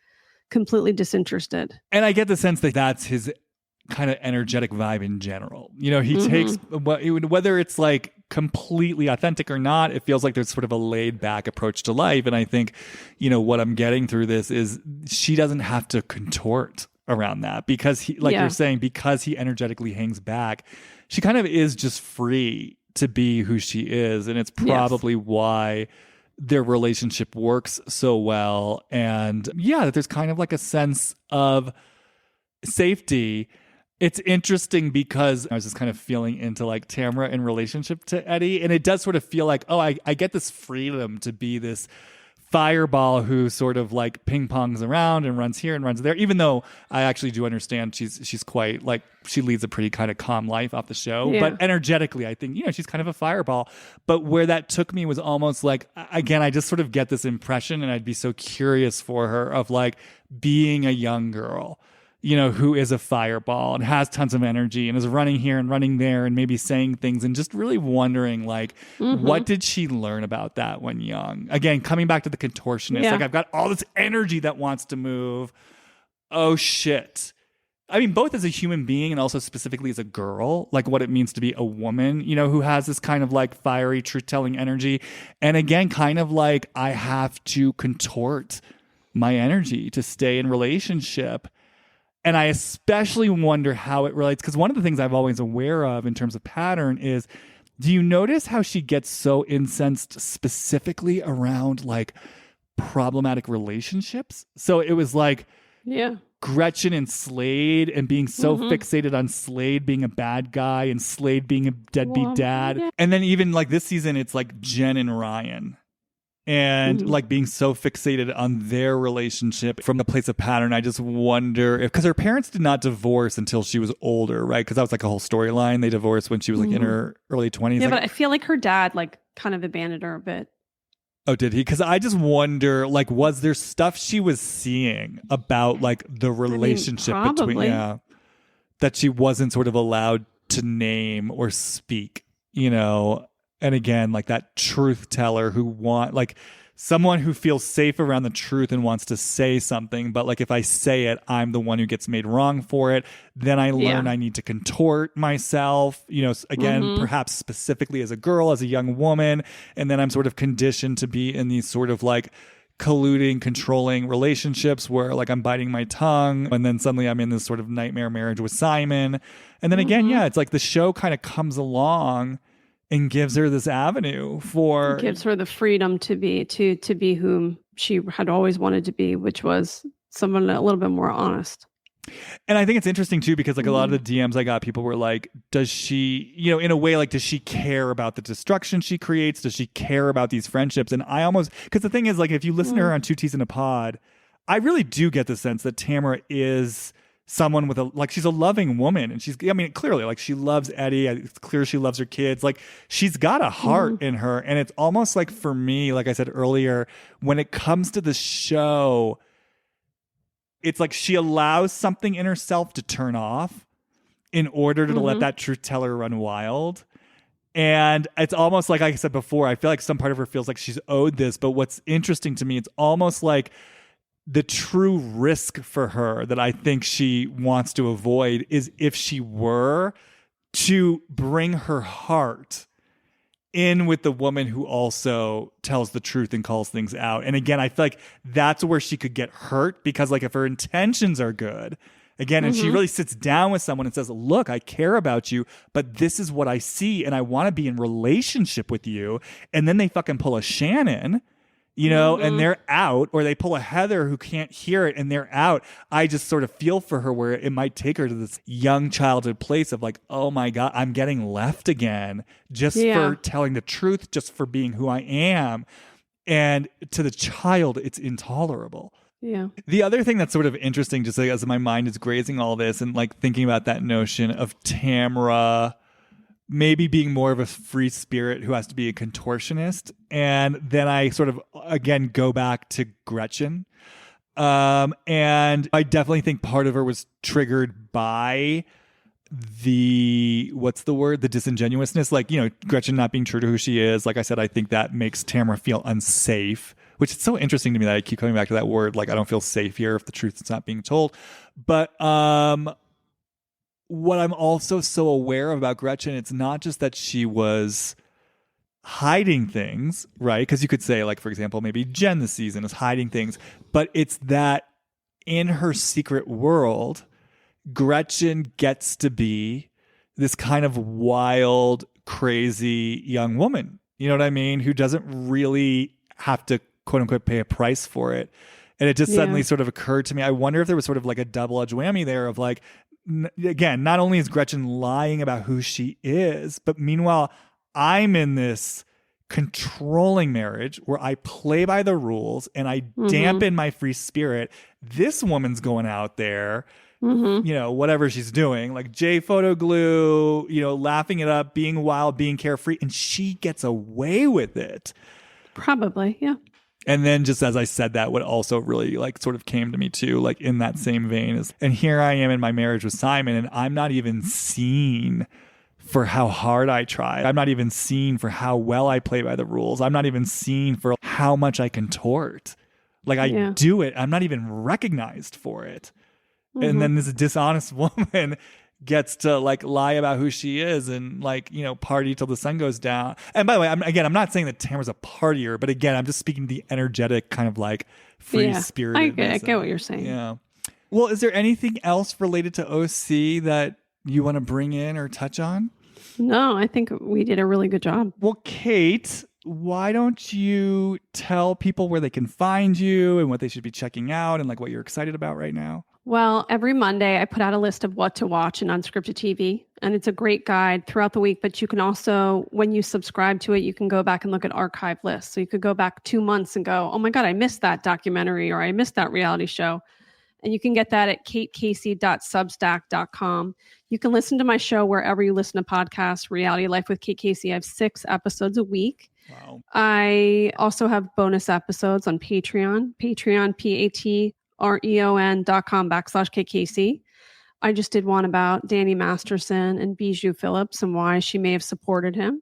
completely disinterested. And I get the sense that that's his kind of energetic vibe in general. He takes whether it's like completely authentic or not, it feels like there's sort of a laid back approach to life. And I think, what I'm getting through this is she doesn't have to contort around that because he, like you're saying, because he energetically hangs back, she kind of is just free to be who she is. And it's probably why their relationship works so well. And that there's kind of like a sense of safety. It's interesting because I was just kind of feeling into like Tamra in relationship to Eddie. And it does sort of feel like, I get this freedom to be this fireball who sort of like ping pongs around and runs here and runs there, even though I actually do understand she's quite like, she leads a pretty kind of calm life off the show. But energetically, I think, she's kind of a fireball. But where that took me was almost like, again, I just sort of get this impression, and I'd be so curious for her of like being a young girl, who is a fireball and has tons of energy and is running here and running there and maybe saying things, and just really wondering like, what did she learn about that when young? Again, coming back to the contortionist, like I've got all this energy that wants to move. Oh shit. I mean, both as a human being and also specifically as a girl, like what it means to be a woman, who has this kind of like fiery truth-telling energy. And again, kind of like I have to contort my energy to stay in relationship. And I especially wonder how it relates, because one of the things I've always aware of in terms of pattern is, do you notice how she gets so incensed specifically around like problematic relationships? So it was like Gretchen and Slade, and being so fixated on Slade being a bad guy and Slade being a deadbeat dad. Yeah. And then even like this season, it's like Jen and Ryan. And like being so fixated on their relationship from the place of pattern. I just wonder if, because her parents did not divorce until she was older, right? Because that was like a whole storyline. They divorced when she was like in her early 20s. Yeah, like, but I feel like her dad like kind of abandoned her a bit. Oh, did he? Because I just wonder, like, was there stuff she was seeing about like the relationship between, that she wasn't sort of allowed to name or speak, And again, like that truth teller who like someone who feels safe around the truth and wants to say something. But like, if I say it, I'm the one who gets made wrong for it. Then I learn I need to contort myself, again, perhaps specifically as a girl, as a young woman. And then I'm sort of conditioned to be in these sort of like colluding, controlling relationships where like I'm biting my tongue. And then suddenly I'm in this sort of nightmare marriage with Simon. And then again, it's like the show kind of comes along and gives her this avenue for... Gives her the freedom to be whom she had always wanted to be, which was someone a little bit more honest. And I think it's interesting too, because like a lot of the DMs I got, people were like, does she, in a way, like, does she care about the destruction she creates? Does she care about these friendships? And I almost... Because the thing is, like, if you listen to her on Two Teas in a Pod, I really do get the sense that Tamra is... someone with she's a loving woman, and clearly like she loves Eddie. It's clear she loves her kids. Like she's got a heart in her. And it's almost like, for me, like I said earlier, when it comes to the show, it's like she allows something in herself to turn off. in order to let that truth teller run wild. And it's almost like I said before, I feel like some part of her feels like she's owed this. But what's interesting to me, it's almost like the true risk for her that I think she wants to avoid is if she were to bring her heart in with the woman who also tells the truth and calls things out. And again, I feel like that's where she could get hurt, because like if her intentions are good, again, and she really sits down with someone and says, look, I care about you, but this is what I see and I want to be in relationship with you. And then they fucking pull a Shannon, you know, and they're out, or they pull a Heather who can't hear it and they're out. I just sort of feel for her where it might take her to this young childhood place of like, oh my God, I'm getting left again just for telling the truth, just for being who I am. And to the child, it's intolerable. Yeah. The other thing that's sort of interesting, just like as my mind is grazing all this and like thinking about that notion of Tamra maybe being more of a free spirit who has to be a contortionist. And then I sort of, again, go back to Gretchen. And I definitely think part of her was triggered by the disingenuousness. Like, you know, Gretchen not being true to who she is. Like I said, I think that makes Tamra feel unsafe, which is so interesting to me that I keep coming back to that word. Like, I don't feel safe here if the truth is not being told. But what I'm also so aware of about Gretchen, it's not just that she was hiding things, right? Because you could say, like, for example, maybe Jen this season is hiding things, but it's that in her secret world, Gretchen gets to be this kind of wild, crazy young woman. You know what I mean? Who doesn't really have to, quote unquote, pay a price for it. And it just suddenly sort of occurred to me. I wonder if there was sort of like a double-edged whammy there of like, again, not only is Gretchen lying about who she is, but meanwhile, I'm in this controlling marriage where I play by the rules and I dampen my free spirit. This woman's going out there, you know, whatever she's doing, like J photo glue, you know, laughing it up, being wild, being carefree, and she gets away with it. Probably, yeah. And then just as I said that, what also really like sort of came to me too, like in that same vein is, and here I am in my marriage with Simon, and I'm not even seen for how hard I try. I'm not even seen for how well I play by the rules. I'm not even seen for how much I contort. Like I do it. I'm not even recognized for it. And then this dishonest woman gets to like lie about who she is and like, you know, party till the sun goes down. And by the way, I'm not saying that Tamra's a partier, but again, I'm just speaking to the energetic kind of like free spirit. I get what you're saying. Yeah. Well, is there anything else related to OC that you want to bring in or touch on? No, I think we did a really good job. Well, Kate, why don't you tell people where they can find you and what they should be checking out and like what you're excited about right now? Well, every Monday I put out a list of what to watch in unscripted TV, and it's a great guide throughout the week, but you can also, when you subscribe to it, you can go back and look at archive lists. So you could go back 2 months and go, oh my God, I missed that documentary or I missed that reality show. And you can get that at katecasey.substack.com. You can listen to my show wherever you listen to podcasts, Reality Life with Kate Casey. I have 6 episodes a week. Wow. I also have bonus episodes on Patreon, patreon.com/KKC. I just did one about Danny Masterson and Bijou Phillips and why she may have supported him.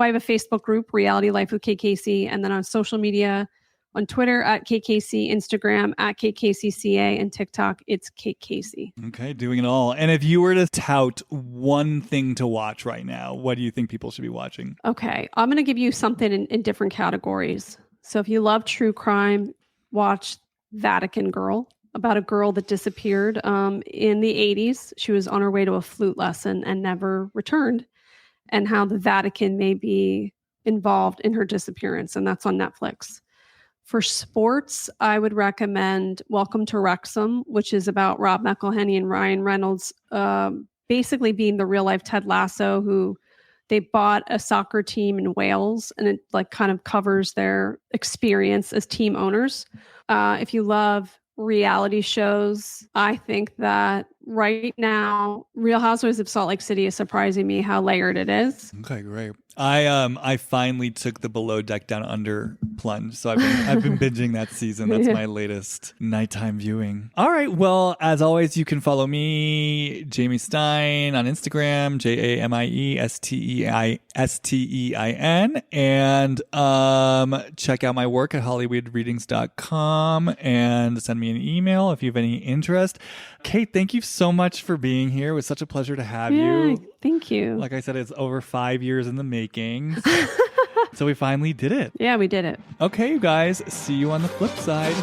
I have a Facebook group, Reality Life with KKC, and then on social media, on Twitter at KKC, Instagram at KKCCA, and TikTok, it's Kate Casey. Okay, doing it all. And if you were to tout one thing to watch right now, what do you think people should be watching? Okay, I'm going to give you something in different categories. So if you love true crime, watch Vatican Girl, about a girl that disappeared in the 80s. She was on her way to a flute lesson and never returned, and how the Vatican may be involved in her disappearance. And that's on Netflix. For sports, I would recommend Welcome to Wrexham, which is about Rob McElhenney and Ryan Reynolds basically being the real life Ted Lasso, who they bought a soccer team in Wales, and it like kind of covers their experience as team owners. If you love reality shows, I think that right now, Real Housewives of Salt Lake City is surprising me how layered it is. Okay, great. I finally took the Below Deck Down Under plunge, so I've been binging that season. That's my latest nighttime viewing. All right, well, as always, you can follow me, Jamie Stein, on Instagram, JamiesteIStein, and check out my work at HollywoodReadings.com and send me an email if you have any interest. Kate, thank you so much for being here. It was such a pleasure to have you. Thank you. Like I said, it's over 5 years in the making. So we finally did it. Yeah, we did it. Okay, you guys. See you on the flip side.